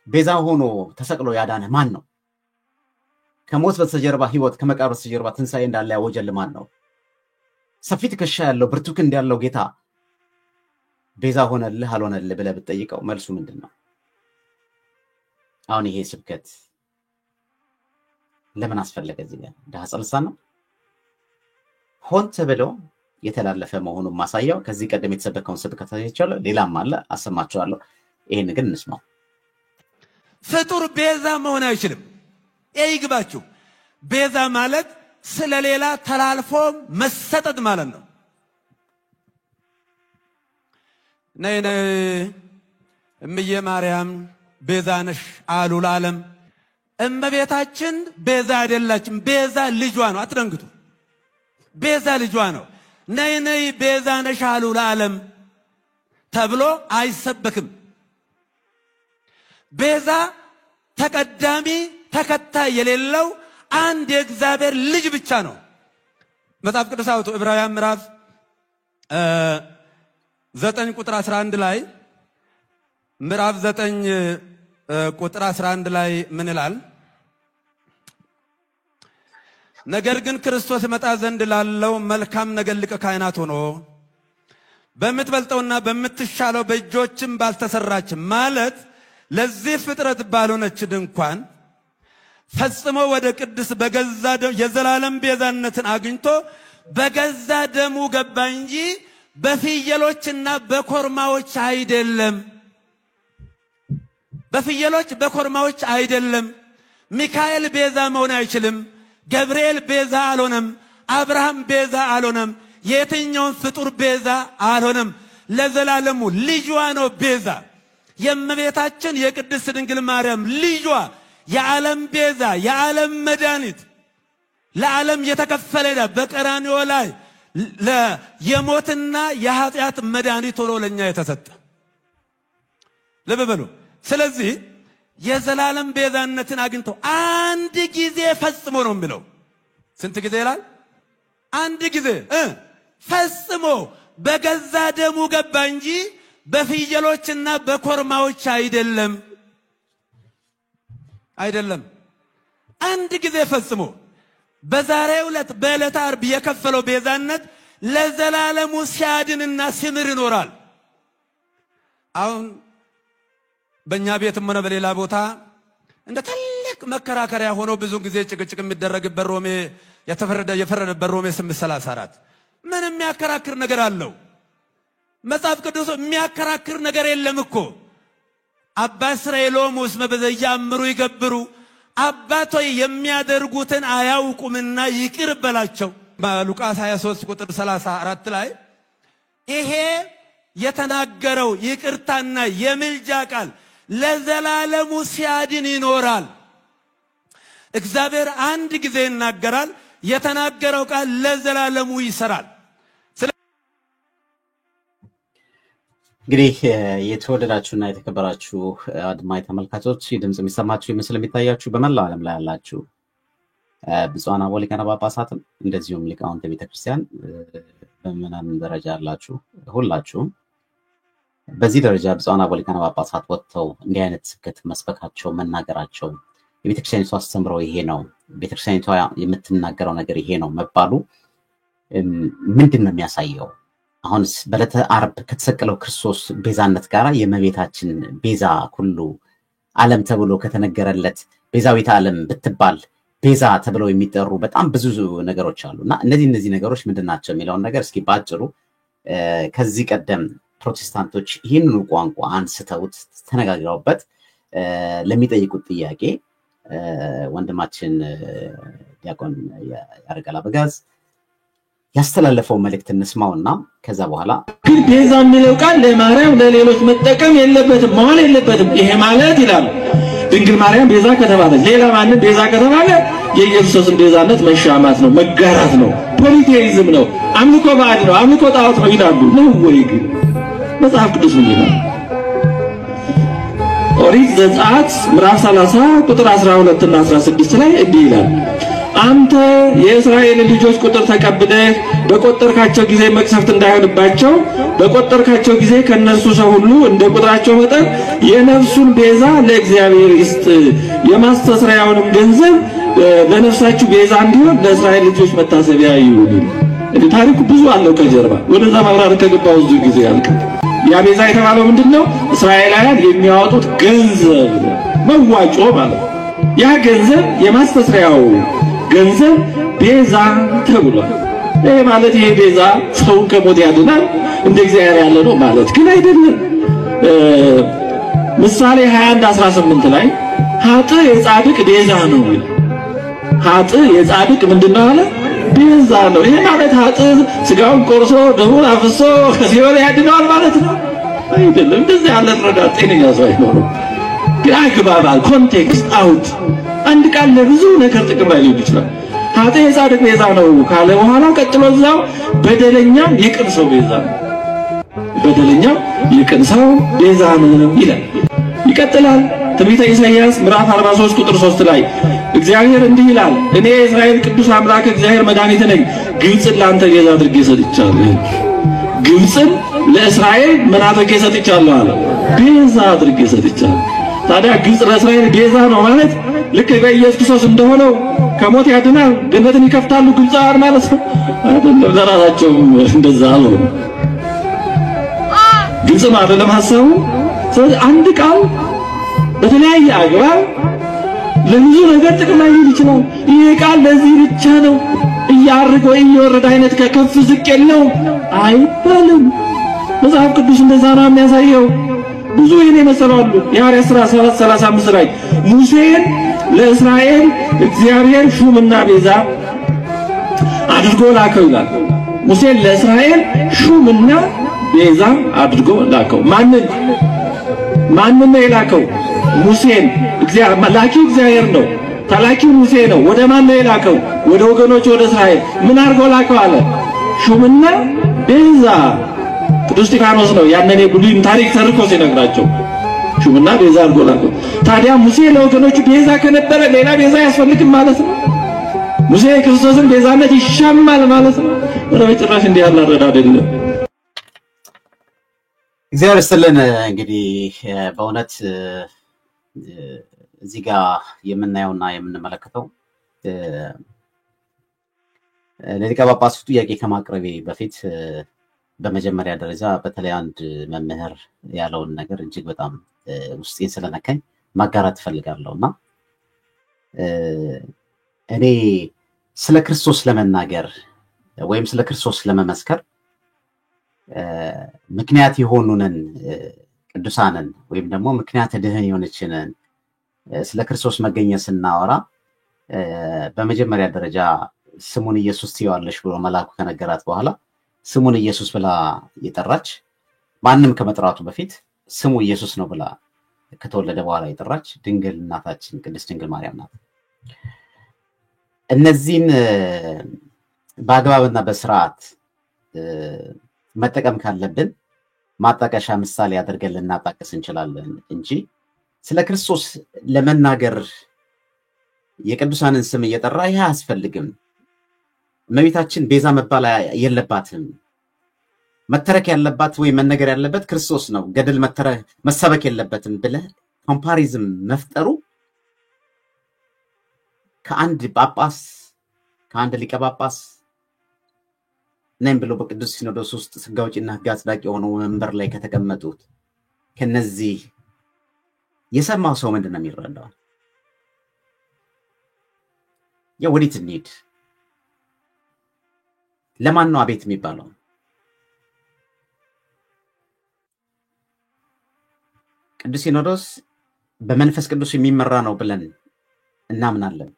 ቤዛ ሆኖ ተሰቅሎ ያዳነ ማን ነው? ከሞት በስተጀርባ ህይወት፣ ከመቃብር በስተጀርባ ትንሳኤ እንዳለ ያወጀል ማን ነው? ሰፊ ትከሻ ያለው ብርቱ ክንድ ያለው ጌታ ቤዛ ሆነልህ አልሆነልህ ብለህ ብትጠይቀው መልሱ ምንድነው? አሁን ይሄ ስብከት ለምን አስፈለገ? እዚህ ጋር ዳህጸ ልሳን ነው ሆን ተብሎ የተላለፈ መሆኑን ማሳያው ከዚህ ቀደም የተሰበከውን ስብከት አይቻለሁ። ሌላም አለ አሰማችኋለሁ። ይሄን ግን እንስማው። ፍጡር ቤዛ መሆን አይችልም። ይግባችሁ። ቤዛ ማለት ስለሌላ ተላልፎ መሰጠት ማለት ነው። ነይ እምዬ ማርያም ቤዛ ነሽ አሉ ለዓለም። እመቤታችን ቤዛ አይደላችም። ቤዛ ልጇ ነው። አትደንግጡ። ቤዛ ልጇ ነው። ነይ ቤዛ ነሽ አሉ ለዓለም ተብሎ አይሰበክም። ቤዛ ተቀዳሚ ተከታይ የሌለው አንድ የእግዚአብሔር ልጅ ብቻ ነው። መጽሐፍ ቅዱስ አውጡ ዕብራውያን ምዕራፍ 9 ቁጥር 11 ላይ ምዕራፍ 9 ቁጥር 11 ላይ ምን ይላል? ነገር ግን ክርስቶስ መጣ ዘንድ ላለው መልካም ነገር ሊቀ ካህናት ሆኖ በምትበልጠውና በምትሻለው በእጆችም ባልተሰራች ማለት ለዚህ ፍጥረት ባልሆነች ድንኳን ፈጽሞ ወደ ቅድስ በገዛ ደሙ የዘላለም ቤዛነትን አግኝቶ በገዛ ደሙ ገባ እንጂ በፍየሎችና በኮርማዎች አይደለም። በፍየሎች በኮርማዎች አይደለም። ሚካኤል ቤዛ መሆን አይችልም። ገብርኤል ቤዛ አልሆነም። አብርሃም ቤዛ አልሆነም። የትኛውን ፍጡር ቤዛ አልሆነም። ለዘላለሙ ልጇ ነው ቤዛ። የእመቤታችን የቅድስት ድንግል ማርያም ልጇ የዓለም ቤዛ የዓለም መድኃኒት ለዓለም የተከፈለ በቀራንዮ ላይ የሞትና የኃጢአት መድኃኒት ሆኖ ለኛ የተሰጠ ልብ በሉ። ስለዚህ የዘላለም ቤዛነትን አግኝቶ አንድ ጊዜ ፈጽሞ ነው የሚለው። ስንት ጊዜ ይላል? አንድ ጊዜ ፈጽሞ በገዛ ደሙ ገባ እንጂ በፍየሎችና በኮርማዎች አይደለም። አንድ ጊዜ ፈጽሞ በዛሬው ዕለት በዕለተ ዓርብ የከፈለው ቤዛነት ለዘላለሙ ሲያድንና ሲምር ይኖራል። አሁን በእኛ ቤትም ሆነ በሌላ ቦታ እንደ ትልቅ መከራከሪያ ሆኖ ብዙ ጊዜ ጭቅጭቅ የሚደረግበት ሮሜ የፈረደበት ሮሜ 8:34 ምን የሚያከራክር ነገር አለው? መጽሐፍ ቅዱስ የሚያከራክር ነገር የለም እኮ። አባ እስራኤሎም ውስመ በዘያምሩ ይገብሩ፣ አባቶይ የሚያደርጉትን አያውቁምና ይቅር በላቸው። በሉቃስ 23 ቁጥር 34 ላይ ይሄ የተናገረው ይቅርታና የምልጃ ቃል ለዘላለሙ ሲያድን ይኖራል። እግዚአብሔር አንድ ጊዜ ይናገራል፣ የተናገረው ቃል ለዘላለሙ ይሰራል። እንግዲህ የተወደዳችሁና የተከበራችሁ አድማጭ ተመልካቾች ድምጽ የሚሰማችሁ ይመስል የሚታያችሁ በመላው ዓለም ላይ ያላችሁ ብፁዓን አበው ሊቃነ ጳጳሳትም እንደዚሁም ሊቃውንተ ቤተክርስቲያን በምናምን ደረጃ ያላችሁ ሁላችሁም በዚህ ደረጃ ብፁዓን አበው ሊቃነ ጳጳሳት ወጥተው እንዲህ አይነት ስብከት መስበካቸው መናገራቸው የቤተክርስቲያኒቷ አስተምሮ ይሄ ነው፣ ቤተክርስቲያኒቷ የምትናገረው ነገር ይሄ ነው መባሉ ምንድን ነው የሚያሳየው? አሁን በዕለተ ዓርብ ከተሰቀለው ክርስቶስ ቤዛነት ጋር የእመቤታችን ቤዛ ሁሉ ዓለም ተብሎ ከተነገረለት ቤዛዊት ዓለም ብትባል ቤዛ ተብለው የሚጠሩ በጣም ብዙ ነገሮች አሉና እነዚህ ነገሮች ምንድናቸው የሚለውን ነገር እስኪ ባጭሩ ከዚህ ቀደም ፕሮቴስታንቶች ይህንኑ ቋንቋ አንስተውት ተነጋግረውበት ለሚጠይቁት ጥያቄ ወንድማችን ዲያቆን ያረጋል አበጋዝ ያስተላለፈው መልእክት እንስማውና ከዛ በኋላ ግን ቤዛ የሚለው ቃል ለማርያም ለሌሎች መጠቀም የለበትም መሆን የለበትም። ይሄ ማለት ይላል ድንግል ማርያም ቤዛ ከተባለች ሌላ ማንም ቤዛ ከተባለ የኢየሱስን ቤዛነት መሻማት ነው፣ መጋራት ነው፣ ፖሊቴይዝም ነው፣ አምልኮ ባዕድ ነው፣ አምልኮ ጣዖት ነው ይላሉ። ነው ወይ? ግን መጽሐፍ ቅዱስ ምን ይላል? ኦሪት ዘጸአት ምዕራፍ 30 ቁጥር 12 እና 16 ላይ እንዲህ ይላል አንተ የእስራኤል ልጆች ቁጥር ተቀብለህ በቆጠርካቸው ጊዜ መቅሰፍት እንዳይሆንባቸው በቆጠርካቸው ጊዜ ከነሱ ሰው ሁሉ እንደ ቁጥራቸው መጠን የነፍሱን ቤዛ ለእግዚአብሔር ይስጥ፣ የማስተስሪያውንም ገንዘብ ለነፍሳችሁ ቤዛ እንዲሆን ለእስራኤል ልጆች መታሰቢያ ይሁን። እንዴ ታሪኩ ብዙ አለው ከጀርባ። ወደዛ ማብራሪያ ከገባው ብዙ ጊዜ ያልቅ። ያ ቤዛ የተባለው ምንድነው? እስራኤላውያን የሚያወጡት ገንዘብ መዋጮ ማለት ነው። ያ ገንዘብ የማስተስሪያው ገንዘብ ቤዛ ተብሏል። ይሄ ማለት ይሄ ቤዛ ሰውን ከሞት ያድናል እንደ እግዚአብሔር ያለ ነው ማለት ግን አይደለም። ምሳሌ 21:18 ላይ ኃጥእ የጻድቅ ቤዛ ነው ይላል። ኃጥእ የጻድቅ ምንድነው አለ? ቤዛ ነው። ይሄ ማለት ኃጥእ ስጋውን ቆርሶ ደሙን አፍሶ ከሲኦል ያድነዋል ማለት ነው አይደለም። እንደዚህ ያለ ረዳት ጤነኛ ሰው አይኖርም። ያግባባል። ኮንቴክስት አውት አንድ ቃል ለብዙ ነገር ጥቅም ላይ ሊውል ይችላል። ኃጥእ የጻድቅ ቤዛ ነው ካለ በኋላ ቀጥሎ እዛው በደለኛ የቅን ሰው ቤዛ ነው፣ በደለኛ የቅን ሰው ቤዛ ነው ይላል። ይቀጥላል። ትንቢተ ኢሳይያስ ምዕራፍ 43 ቁጥር 3 ላይ እግዚአብሔር እንዲህ ይላል እኔ የእስራኤል ቅዱስ አምላክ እግዚአብሔር መድኃኒት ነኝ፣ ግብፅን ለአንተ ቤዛ አድርጌ ሰጥቻለሁ። ግብፅን ለእስራኤል ምን አድርጌ ሰጥቻለሁ አለ? ቤዛ አድርጌ ሰጥቻለሁ። ታዲያ ግብፅ ለእስራኤል ቤዛ ነው ማለት ልክ በኢየሱስ ክርስቶስ እንደሆነው ከሞት ያድናል ገነትን ይከፍታሉ ግብፃውያን ማለት ነው አይደለም። ለራሳቸው እንደዛ ነው። ግልጽ ነው አይደለም ሐሳቡ። ስለዚህ አንድ ቃል በተለያየ አግባብ ለብዙ ነገር ጥቅም ላይ ይችላል። ይሄ ቃል ለዚህ ብቻ ነው እያርገ ወይ እየወረደ አይነት ከከፍ ዝቅ የለው አይባልም። መጽሐፍ ቅዱስ እንደዛ ነው የሚያሳየው። ብዙ ይሄን መሰላሉ። የሐዋርያት ሥራ 7:35 ላይ ሙሴን ለእስራኤል እግዚአብሔር ሹምና ቤዛ አድርጎ ላከው ይላል። ሙሴን ለእስራኤል ሹምና ቤዛ አድርጎ ላከው። ማንን ነው የላከው? ሙሴን ላኪው እግዚአብሔር ነው። ተላኪው ሙሴ ነው። ወደ ማን ነው የላከው? ወደ ወገኖች ወደ እስራኤል። ምን አድርጎ ላከው አለ? ሹምና ቤዛ። ቅዱስ እስጢፋኖስ ነው ያንን የብሉይን ታሪክ ተርኮ ሲነግራቸው ሹምና ቤዛ አድርጎ ላከው። ታዲያ ሙሴ ለወገኖቹ ቤዛ ከነበረ ሌላ ቤዛ ያስፈልግም ማለት ነው? ሙሴ የክርስቶስን ቤዛነት ይሻማል ማለት ነው? በጭራሽ እንዲህ ያለ አረዳድ አይደለም። እግዚአብሔር ይስጥልን። እንግዲህ በእውነት እዚህ ጋር የምናየውና የምንመለከተው ለሊቀ ጳጳሱ ጥያቄ ከማቅረቤ በፊት በመጀመሪያ ደረጃ በተለይ አንድ መምህር ያለውን ነገር እጅግ በጣም ውስጤን ስለነካኝ ማጋራት ፈልጋለሁና እኔ ስለ ክርስቶስ ለመናገር ወይም ስለ ክርስቶስ ለመመስከር ምክንያት የሆኑንን ቅዱሳንን ወይም ደግሞ ምክንያት ድህን የሆነችንን ስለ ክርስቶስ መገኘት ስናወራ በመጀመሪያ ደረጃ ስሙን ኢየሱስ ትይዋለሽ ብሎ መልአኩ ከነገራት በኋላ ስሙን ኢየሱስ ብላ የጠራች ማንም ከመጥራቱ በፊት ስሙ ኢየሱስ ነው ብላ ከተወለደ በኋላ የጠራች ድንግል እናታችን ቅድስት ድንግል ማርያም ናት። እነዚህን በአግባብና በስርዓት መጠቀም ካለብን ማጣቀሻ ምሳሌ አድርገን ልናጣቅስ እንችላለን እንጂ ስለ ክርስቶስ ለመናገር የቅዱሳንን ስም እየጠራ ይህ አያስፈልግም። እመቤታችን ቤዛ መባል የለባትም። መተረክ ያለባት ወይ መነገር ያለበት ክርስቶስ ነው፣ ገድል መሰበክ የለበትም ብለህ ኮምፓሪዝም መፍጠሩ ከአንድ ጳጳስ ከአንድ ሊቀ ጳጳስ ነኝ ብሎ በቅዱስ ሲኖዶስ ውስጥ ሕግ አውጪና ሕግ አጽዳቂ ሆነው ወንበር ላይ ከተቀመጡት ከነዚህ የሰማው ሰው ምንድን ነው የሚረዳው? ወዴት እንሂድ? ለማን ነው አቤት የሚባለው? ቅዱስ ሲኖዶስ በመንፈስ ቅዱስ የሚመራ ነው ብለን እናምናለን።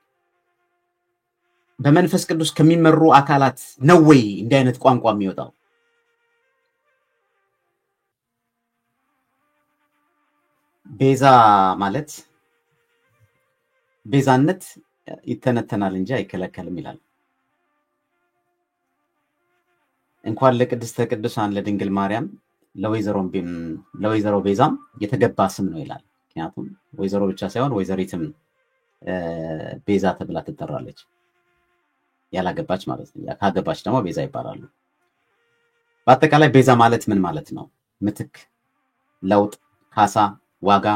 በመንፈስ ቅዱስ ከሚመሩ አካላት ነው ወይ እንዲህ አይነት ቋንቋ የሚወጣው? ቤዛ ማለት ቤዛነት ይተነተናል እንጂ አይከለከልም ይላል። እንኳን ለቅድስተ ቅዱሳን ለድንግል ማርያም ለወይዘሮ ቤዛም የተገባ ስም ነው ይላል። ምክንያቱም ወይዘሮ ብቻ ሳይሆን ወይዘሪትም ቤዛ ተብላ ትጠራለች። ያላገባች ማለት ነው። ካገባች ደግሞ ቤዛ ይባላሉ። በአጠቃላይ ቤዛ ማለት ምን ማለት ነው? ምትክ፣ ለውጥ፣ ካሳ፣ ዋጋ፣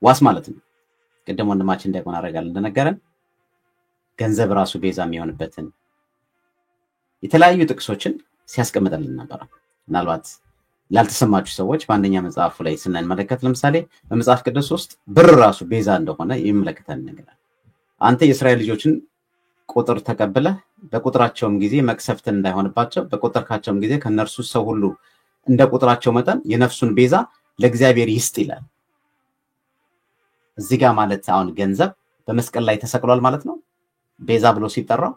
ዋስ ማለት ነው። ቅድም ወንድማችን ዲያቆን አረጋል እንደነገረን ገንዘብ ራሱ ቤዛ የሚሆንበትን የተለያዩ ጥቅሶችን ሲያስቀምጥልን ነበር። ምናልባት ላልተሰማችሁ ሰዎች በአንደኛ መጽሐፉ ላይ ስንመለከት ለምሳሌ በመጽሐፍ ቅዱስ ውስጥ ብር ራሱ ቤዛ እንደሆነ ይመለከታል ነገር አንተ የእስራኤል ልጆችን ቁጥር ተቀበለ በቁጥራቸውም ጊዜ መቅሰፍትን እንዳይሆንባቸው በቁጥራቸውም ጊዜ ከነርሱ ሰው ሁሉ እንደ ቁጥራቸው መጠን የነፍሱን ቤዛ ለእግዚአብሔር ይስጥ ይላል። እዚህ ጋር ማለት አሁን ገንዘብ በመስቀል ላይ ተሰቅሏል ማለት ነው ቤዛ ብሎ ሲጠራው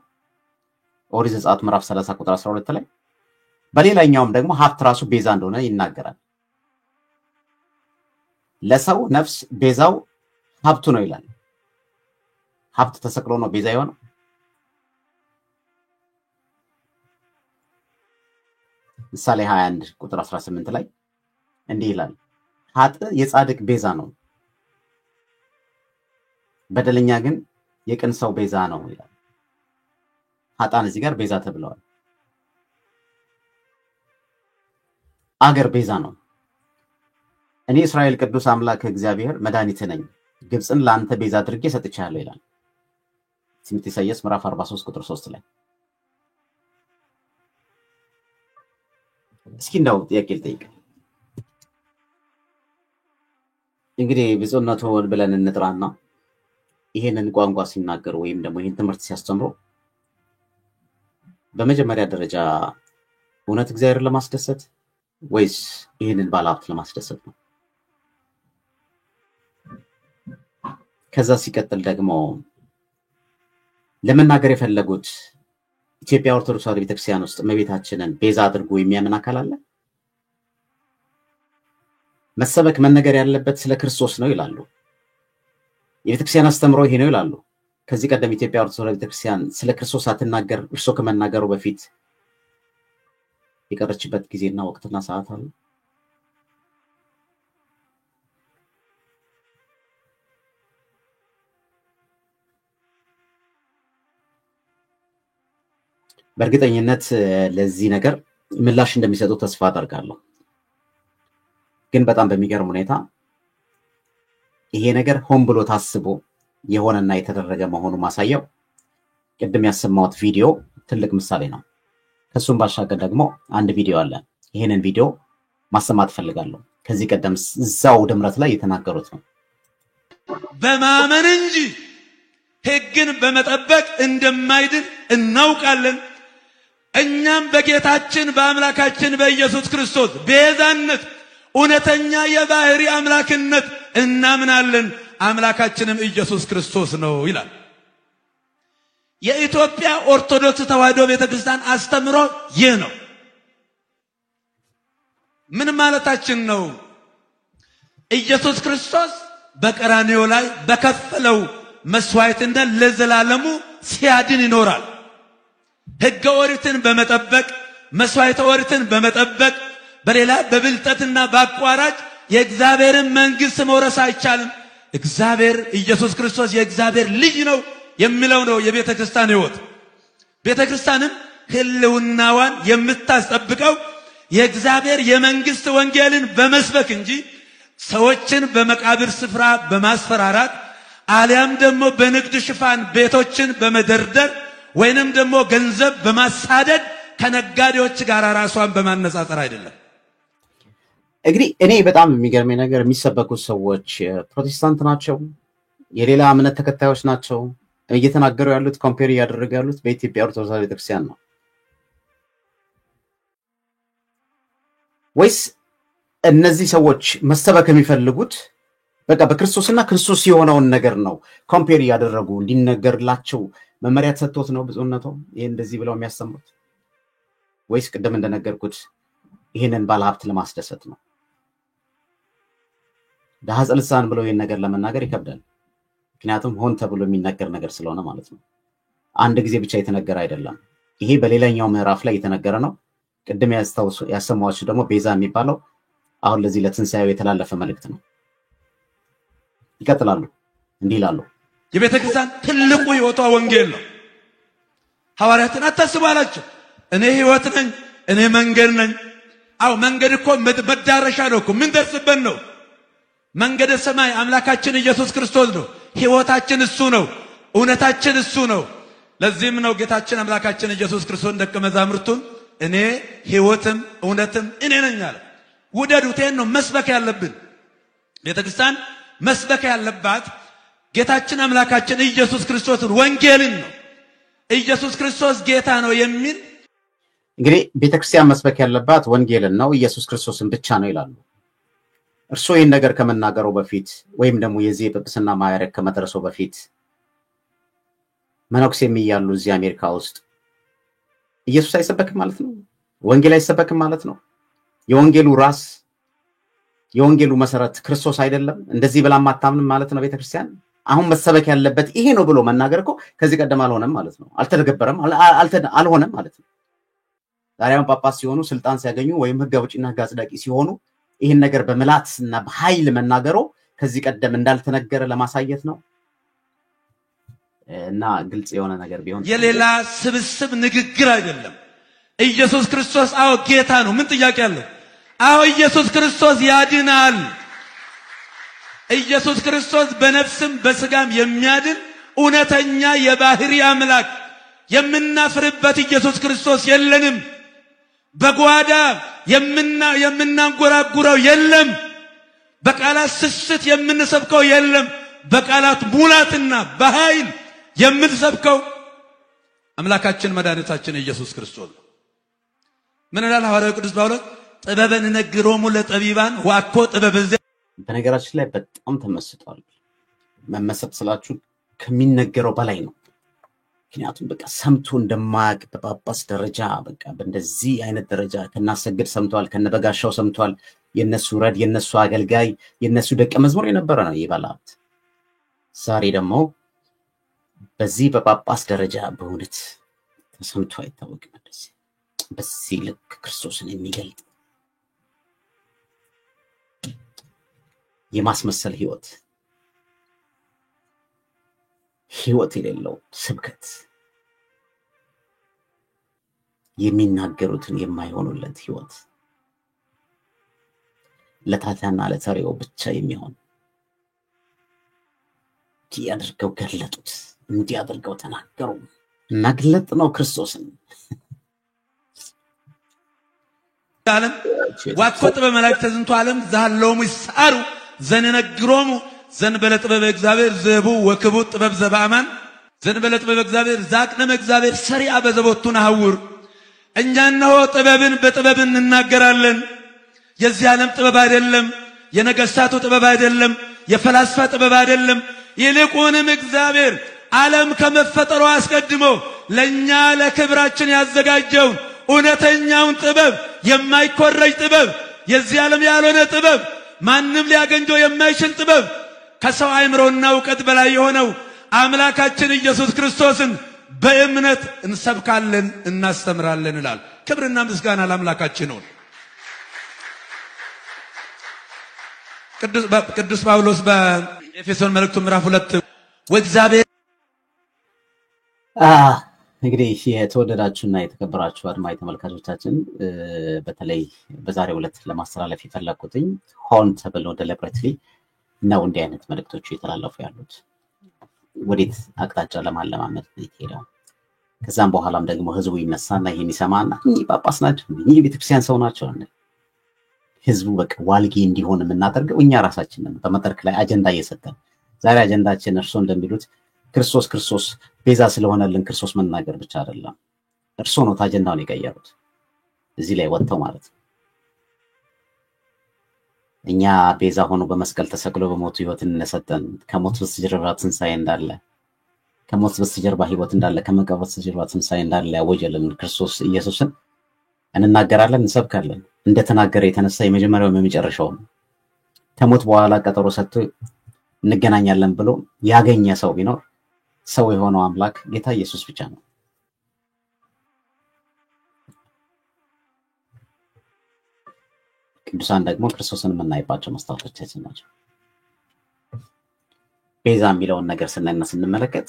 ኦሪት ዘጸአት ምዕራፍ 30 ቁጥር 12 ላይ። በሌላኛውም ደግሞ ሀብት ራሱ ቤዛ እንደሆነ ይናገራል። ለሰው ነፍስ ቤዛው ሀብቱ ነው ይላል። ሀብት ተሰቅሎ ነው ቤዛ የሆነው። ምሳሌ 21 ቁጥር 18 ላይ እንዲህ ይላል፣ ኃጥእ የጻድቅ ቤዛ ነው፣ በደለኛ ግን የቅን ሰው ቤዛ ነው ይላል። ኃጥአን እዚህ ጋር ቤዛ ተብለዋል። አገር ቤዛ ነው። እኔ እስራኤል ቅዱስ አምላክ እግዚአብሔር መድኃኒት ነኝ፣ ግብፅን ለአንተ ቤዛ አድርጌ ሰጥቻለሁ ይላል። ትንቢተ ኢሳይያስ ምዕራፍ 43 ቁጥር 3 ላይ። እስኪ እንደው ጥያቄ ልጠይቅ። እንግዲህ ብፁዕነቱን ብለን እንጥራና ይሄንን ቋንቋ ሲናገሩ ወይም ደግሞ ይሄን ትምህርት ሲያስተምሩ በመጀመሪያ ደረጃ እውነት እግዚአብሔርን ለማስደሰት ወይስ ይሄንን ባለሀብት ለማስደሰት ነው? ከዛ ሲቀጥል ደግሞ ለመናገር የፈለጉት ኢትዮጵያ ኦርቶዶክስ ተዋሕዶ ቤተክርስቲያን ውስጥ እመቤታችንን ቤዛ አድርጎ የሚያምን አካል አለ? መሰበክ መነገር ያለበት ስለ ክርስቶስ ነው ይላሉ። የቤተክርስቲያን አስተምሮ ይሄ ነው ይላሉ። ከዚህ ቀደም ኢትዮጵያ ኦርቶዶክስ ቤተክርስቲያን ስለ ክርስቶስ አትናገር እርሶ ከመናገሩ በፊት የቀረችበት ጊዜና ወቅትና ሰዓት አለ? በእርግጠኝነት ለዚህ ነገር ምላሽ እንደሚሰጡ ተስፋ አደርጋለሁ። ግን በጣም በሚገርም ሁኔታ ይሄ ነገር ሆን ብሎ ታስቦ የሆነና የተደረገ መሆኑ ማሳየው ቅድም ያሰማሁት ቪዲዮ ትልቅ ምሳሌ ነው። ከሱም ባሻገር ደግሞ አንድ ቪዲዮ አለ። ይሄንን ቪዲዮ ማሰማት ፈልጋለሁ። ከዚህ ቀደም እዛው ድምረት ላይ የተናገሩት ነው። በማመን እንጂ ሕግን በመጠበቅ እንደማይድን እናውቃለን። እኛም በጌታችን በአምላካችን በኢየሱስ ክርስቶስ ቤዛነት እውነተኛ የባህሪ አምላክነት እናምናለን። አምላካችንም ኢየሱስ ክርስቶስ ነው ይላል። የኢትዮጵያ ኦርቶዶክስ ተዋሕዶ ቤተክርስቲያን አስተምሮ ይህ ነው። ምን ማለታችን ነው? ኢየሱስ ክርስቶስ በቀራንዮ ላይ በከፈለው መስዋዕትነት ለዘላለሙ ሲያድን ይኖራል። ሕገ ኦሪትን በመጠበቅ መስዋዕተ ኦሪትን በመጠበቅ በሌላ በብልጠትና በአቋራጭ የእግዚአብሔርን መንግስት መውረስ አይቻልም። እግዚአብሔር ኢየሱስ ክርስቶስ የእግዚአብሔር ልጅ ነው የሚለው ነው የቤተ ክርስቲያን ሕይወት። ቤተ ክርስቲያንም ህልውናዋን የምታስጠብቀው የእግዚአብሔር የመንግስት ወንጌልን በመስበክ እንጂ ሰዎችን በመቃብር ስፍራ በማስፈራራት አሊያም ደግሞ በንግድ ሽፋን ቤቶችን በመደርደር ወይንም ደግሞ ገንዘብ በማሳደድ ከነጋዴዎች ጋር ራሷን በማነጻጸር አይደለም። እንግዲህ እኔ በጣም የሚገርመኝ ነገር የሚሰበኩት ሰዎች ፕሮቴስታንት ናቸው፣ የሌላ እምነት ተከታዮች ናቸው። እየተናገሩ ያሉት ኮምፔር እያደረጉ ያሉት በኢትዮጵያ ኦርቶዶክስ ቤተክርስቲያን ነው ወይስ እነዚህ ሰዎች መሰበክ የሚፈልጉት በቃ በክርስቶስና ክርስቶስ የሆነውን ነገር ነው ኮምፔር እያደረጉ እንዲነገርላቸው መመሪያ ተሰጥቶት ነው ብፁዕነቶ ይሄ እንደዚህ ብለው የሚያስተምሩት? ወይስ ቅድም እንደነገርኩት ይሄንን ባለሀብት ለማስደሰት ነው? ዳህጽ ልሳን ብለው ይሄን ነገር ለመናገር ይከብዳል። ምክንያቱም ሆን ተብሎ የሚነገር ነገር ስለሆነ ማለት ነው። አንድ ጊዜ ብቻ የተነገረ አይደለም። ይሄ በሌላኛው ምዕራፍ ላይ የተነገረ ነው። ቅድም ያሰማኋችሁ ደግሞ ቤዛ የሚባለው አሁን ለዚህ ለትንሳኤው የተላለፈ መልእክት ነው። ይቀጥላሉ፣ እንዲህ ይላሉ። የቤተ ክርስቲያን ትልቁ ሕይወቷ ወንጌል ነው። ሐዋርያትን አታስቡ አላቸው። እኔ ሕይወት ነኝ፣ እኔ መንገድ ነኝ። አው መንገድ እኮ መዳረሻ ነው እኮ ምን ደርስበት ነው። መንገደ ሰማይ አምላካችን ኢየሱስ ክርስቶስ ነው። ሕይወታችን እሱ ነው። እውነታችን እሱ ነው። ለዚህም ነው ጌታችን አምላካችን ኢየሱስ ክርስቶስ ደቀ መዛሙርቱን እኔ ሕይወትም እውነትም እኔ ነኝ አለ። ውደዱቴን ነው መስበክ ያለብን። ቤተክርስቲያን መስበክ ያለባት ጌታችን አምላካችን ኢየሱስ ክርስቶስን ወንጌልን ነው። ኢየሱስ ክርስቶስ ጌታ ነው የሚል እንግዲህ ቤተክርስቲያን መስበክ ያለባት ወንጌልን ነው፣ ኢየሱስ ክርስቶስን ብቻ ነው ይላሉ። እርሶ ይህን ነገር ከመናገሩ በፊት ወይም ደግሞ የዚህ ጵጵስና ማዕረግ ከመድረሱ በፊት መነኩሴም እያሉ እዚህ አሜሪካ ውስጥ ኢየሱስ አይሰበክም ማለት ነው? ወንጌል አይሰበክም ማለት ነው? የወንጌሉ ራስ የወንጌሉ መሰረት ክርስቶስ አይደለም? እንደዚህ ብላ ማታምንም ማለት ነው ቤተክርስቲያን? አሁን መሰበክ ያለበት ይሄ ነው ብሎ መናገር እኮ ከዚህ ቀደም አልሆነም ማለት ነው። አልተደገበረም፣ አልሆነም ማለት ነው። ዛሬም ጳጳስ ሲሆኑ ስልጣን ሲያገኙ ወይም ሕግ አውጪና ሕግ አጽዳቂ ሲሆኑ ይሄን ነገር በመላትና በኃይል መናገሩ ከዚህ ቀደም እንዳልተነገረ ለማሳየት ነው። እና ግልጽ የሆነ ነገር ቢሆን የሌላ ስብስብ ንግግር አይደለም። ኢየሱስ ክርስቶስ አዎ ጌታ ነው። ምን ጥያቄ አለው? አዎ ኢየሱስ ክርስቶስ ያድናል። ኢየሱስ ክርስቶስ በነፍስም በስጋም የሚያድን እውነተኛ የባህሪ አምላክ የምናፍርበት ኢየሱስ ክርስቶስ የለንም። በጓዳ የምናንጎራጉረው የለም። በቃላት ስስት የምንሰብከው የለም። በቃላት ሙላትና በኃይል የምንሰብከው አምላካችን መድኃኒታችን ኢየሱስ ክርስቶስ ነው። ምን ይላል ሐዋርያው ቅዱስ ጳውሎስ? ጥበብን ነግሮሙ ለጠቢባን ዋኮ ጥበብ ዘ በነገራችን ላይ በጣም ተመስጧል። መመሰጥ ስላችሁ ከሚነገረው በላይ ነው። ምክንያቱም በቃ ሰምቶ እንደማያውቅ በጳጳስ ደረጃ በቃ በእንደዚህ አይነት ደረጃ ከናሰግድ ሰምቷል፣ ከነበጋሻው ሰምቷል። የነሱ ረድ፣ የነሱ አገልጋይ፣ የነሱ ደቀ መዝሙር የነበረ ነው ይባላል። ዛሬ ደግሞ በዚህ በጳጳስ ደረጃ በእውነት ተሰምቶ አይታወቅም። በዚህ ልክ ክርስቶስን የሚገልጥ የማስመሰል ህይወት የሌለው ስብከት፣ የሚናገሩትን የማይሆኑለት ህይወት፣ ለታታና ለተሪው ብቻ የሚሆን እንዲያደርገው ገለጡት፣ እንዲያደርገው ተናገሩ። መግለጥ ነው ክርስቶስን። ዓለም ዋጥፎት በመላእክት ተዝንቶ ዓለም ዛለውሙ ይሳሩ ዘነነግሮሙ ዘንበለ ጥበብ እግዚአብሔር ዘቡ ወክቡ ጥበብ ዘባማን ዘንበለ ጥበብ እግዚአብሔር ዛቅነመ እግዚአብሔር ሰሪዓ በዘቦቱ ነሐውር። እኛ እነሆ ጥበብን በጥበብ እንናገራለን። የዚህ ዓለም ጥበብ አይደለም፣ የነገስታቱ ጥበብ አይደለም፣ የፈላስፋ ጥበብ አይደለም። ይልቁንም እግዚአብሔር ዓለም ከመፈጠሩ አስቀድሞ ለኛ ለክብራችን ያዘጋጀውን እውነተኛውን ጥበብ፣ የማይኮረጅ ጥበብ፣ የዚህ ዓለም ያልሆነ ጥበብ፣ ማንም ሊያገኘው የማይችል ጥበብ፣ ከሰው አእምሮና ዕውቀት በላይ የሆነው አምላካችን ኢየሱስ ክርስቶስን በእምነት እንሰብካለን እናስተምራለን ይላል። ክብርና ምስጋና ለአምላካችን ነው። ቅዱስ ጳውሎስ በኤፌሶን መልእክቱ ምዕራፍ 2 ወእግዚአብሔር እንግዲህ የተወደዳችሁና የተከበራችሁ አድማጭ ተመልካቾቻችን በተለይ በዛሬው ዕለት ለማስተላለፍ የፈለኩትኝ ሆን ተብሎ deliberately ነው እንዲህ አይነት መልእክቶች እየተላለፉ ያሉት ወዴት አቅጣጫ ለማለማመድ ነው። ከዛም በኋላም ደግሞ ህዝቡ ይነሳና ይሄን ይሰማና እኚህ ጳጳስ ናቸው፣ እኚህ ቤተክርስቲያን ሰው ናቸው እንዴ? ህዝቡ በቃ ዋልጌ እንዲሆን የምናደርገው እኛ ራሳችን ነን። በመድረክ ላይ አጀንዳ እየሰጠን ዛሬ አጀንዳችን እርሶ እንደሚሉት ክርስቶስ ቤዛ ስለሆነልን ክርስቶስ መናገር ብቻ አይደለም። እርሶ ነው አጀንዳውን የቀየሩት እዚህ ላይ ወጥተው ማለት ነው። እኛ ቤዛ ሆኖ በመስቀል ተሰቅሎ በሞቱ ህይወትን እንሰጠን፣ ከሞት በስተጀርባ ትንሳኤ እንዳለ፣ ከሞት በስተጀርባ ህይወት እንዳለ፣ ከመቃብር በስተጀርባ ትንሳኤ እንዳለ ያወጀልን ክርስቶስ ኢየሱስን እንናገራለን፣ እንሰብካለን። እንደተናገረ የተነሳ የመጀመሪያው የመጨረሻው ከሞት በኋላ ቀጠሮ ሰጥቶ እንገናኛለን ብሎ ያገኘ ሰው ቢኖር ሰው የሆነው አምላክ ጌታ ኢየሱስ ብቻ ነው። ቅዱሳን ደግሞ ክርስቶስን የምናይባቸው መስታወቶቻችን ናቸው። ቤዛ የሚለውን ነገር ስናይና ስንመለከት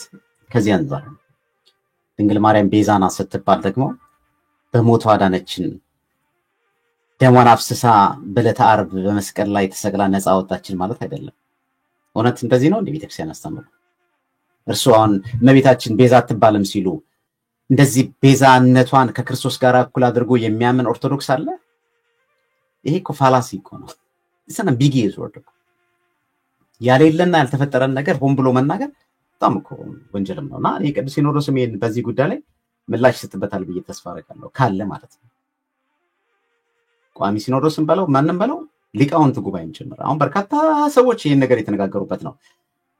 ከዚህ አንፃር ድንግል ማርያም ቤዛና ስትባል ደግሞ በሞቷ አዳነችን፣ ደሟን አፍስሳ በዕለተ ዓርብ በመስቀል ላይ ተሰቅላ ነፃ አወጣችን ማለት አይደለም። እውነት እንደዚህ ነው እንዴ ቤተክርስቲያን አስተምሮ? እርሷን እመቤታችን ቤዛ አትባልም ሲሉ እንደዚህ ቤዛነቷን ከክርስቶስ ጋር እኩል አድርጎ የሚያምን ኦርቶዶክስ አለ? ይሄ እኮ ፋላሲ እኮ ነው። እሰና ቢግ ኢዝ ወርድ ያለና ያልተፈጠረን ነገር ሆን ብሎ መናገር በጣም እኮ ወንጀልም ነውና እኔ ቅዱስ ሲኖዶስም ይሄን በዚህ ጉዳይ ላይ ምላሽ ይሰጥበታል ብዬ ተስፋ አደርጋለሁ ካለ ማለት ነው። ቋሚ ሲኖዶስም በለው ማንንም በለው ሊቃውንት ጉባኤም ጭምር አሁን በርካታ ሰዎች ይሄን ነገር የተነጋገሩበት ነው።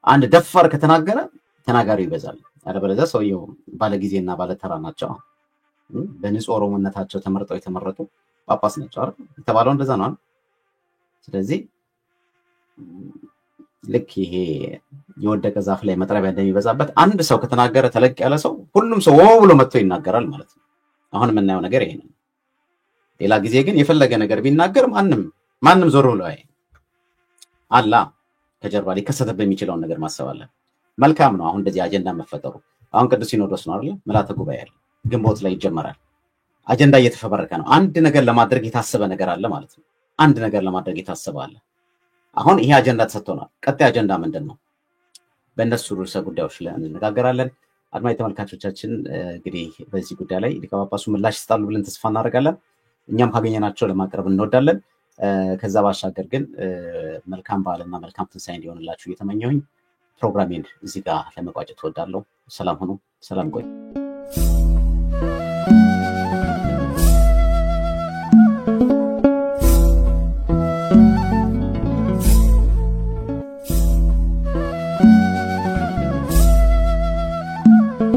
አንድ ደፋር ከተናገረ ተናጋሪው ይበዛል። አለበለዚያ ሰውየው ባለጊዜና ባለተራ ናቸው። በንጹህ ኦሮሞነታቸው ተመርጠው የተመረጡ ጳጳስ ናቸው አይደል? የተባለው እንደዛ ነው። ስለዚህ ልክ ይሄ የወደቀ ዛፍ ላይ መጥረቢያ እንደሚበዛበት አንድ ሰው ከተናገረ ተለቅ ያለ ሰው ሁሉም ሰው ብሎ መጥቶ ይናገራል ማለት ነው። አሁን የምናየው ነገር ይሄ ነው። ሌላ ጊዜ ግን የፈለገ ነገር ቢናገር ማንም ዞር ብሎ አላ ከጀርባ ሊከሰተበት የሚችለውን ነገር ማሰብ አለ። መልካም ነው። አሁን እንደዚህ አጀንዳ መፈጠሩ አሁን ቅዱስ ሲኖዶስ ነው አይደል? ምልዓተ ጉባኤ ያለ ግንቦት ላይ ይጀመራል። አጀንዳ እየተፈበረከ ነው። አንድ ነገር ለማድረግ የታሰበ ነገር አለ ማለት ነው። አንድ ነገር ለማድረግ የታሰበ አለ። አሁን ይሄ አጀንዳ ተሰጥቶናል። ቀጣይ አጀንዳ ምንድነው? በእነሱ ርዕሰ ጉዳዮች ላይ እንነጋገራለን። አድማጭ ተመልካቾቻችን እንግዲህ በዚህ ጉዳይ ላይ ሊቀ ጳጳሱ ምላሽ ይሰጣሉ ብለን ተስፋ እናደርጋለን። እኛም ካገኘናቸው ለማቅረብ እንወዳለን። ከዛ ባሻገር ግን መልካም በዓልና መልካም ትንሳኤ እንዲሆንላችሁ እየተመኘሁኝ ፕሮግራሜን እዚህ ጋር ለመቋጨት እወዳለሁ። ሰላም ሁኑ። ሰላም ቆዩ።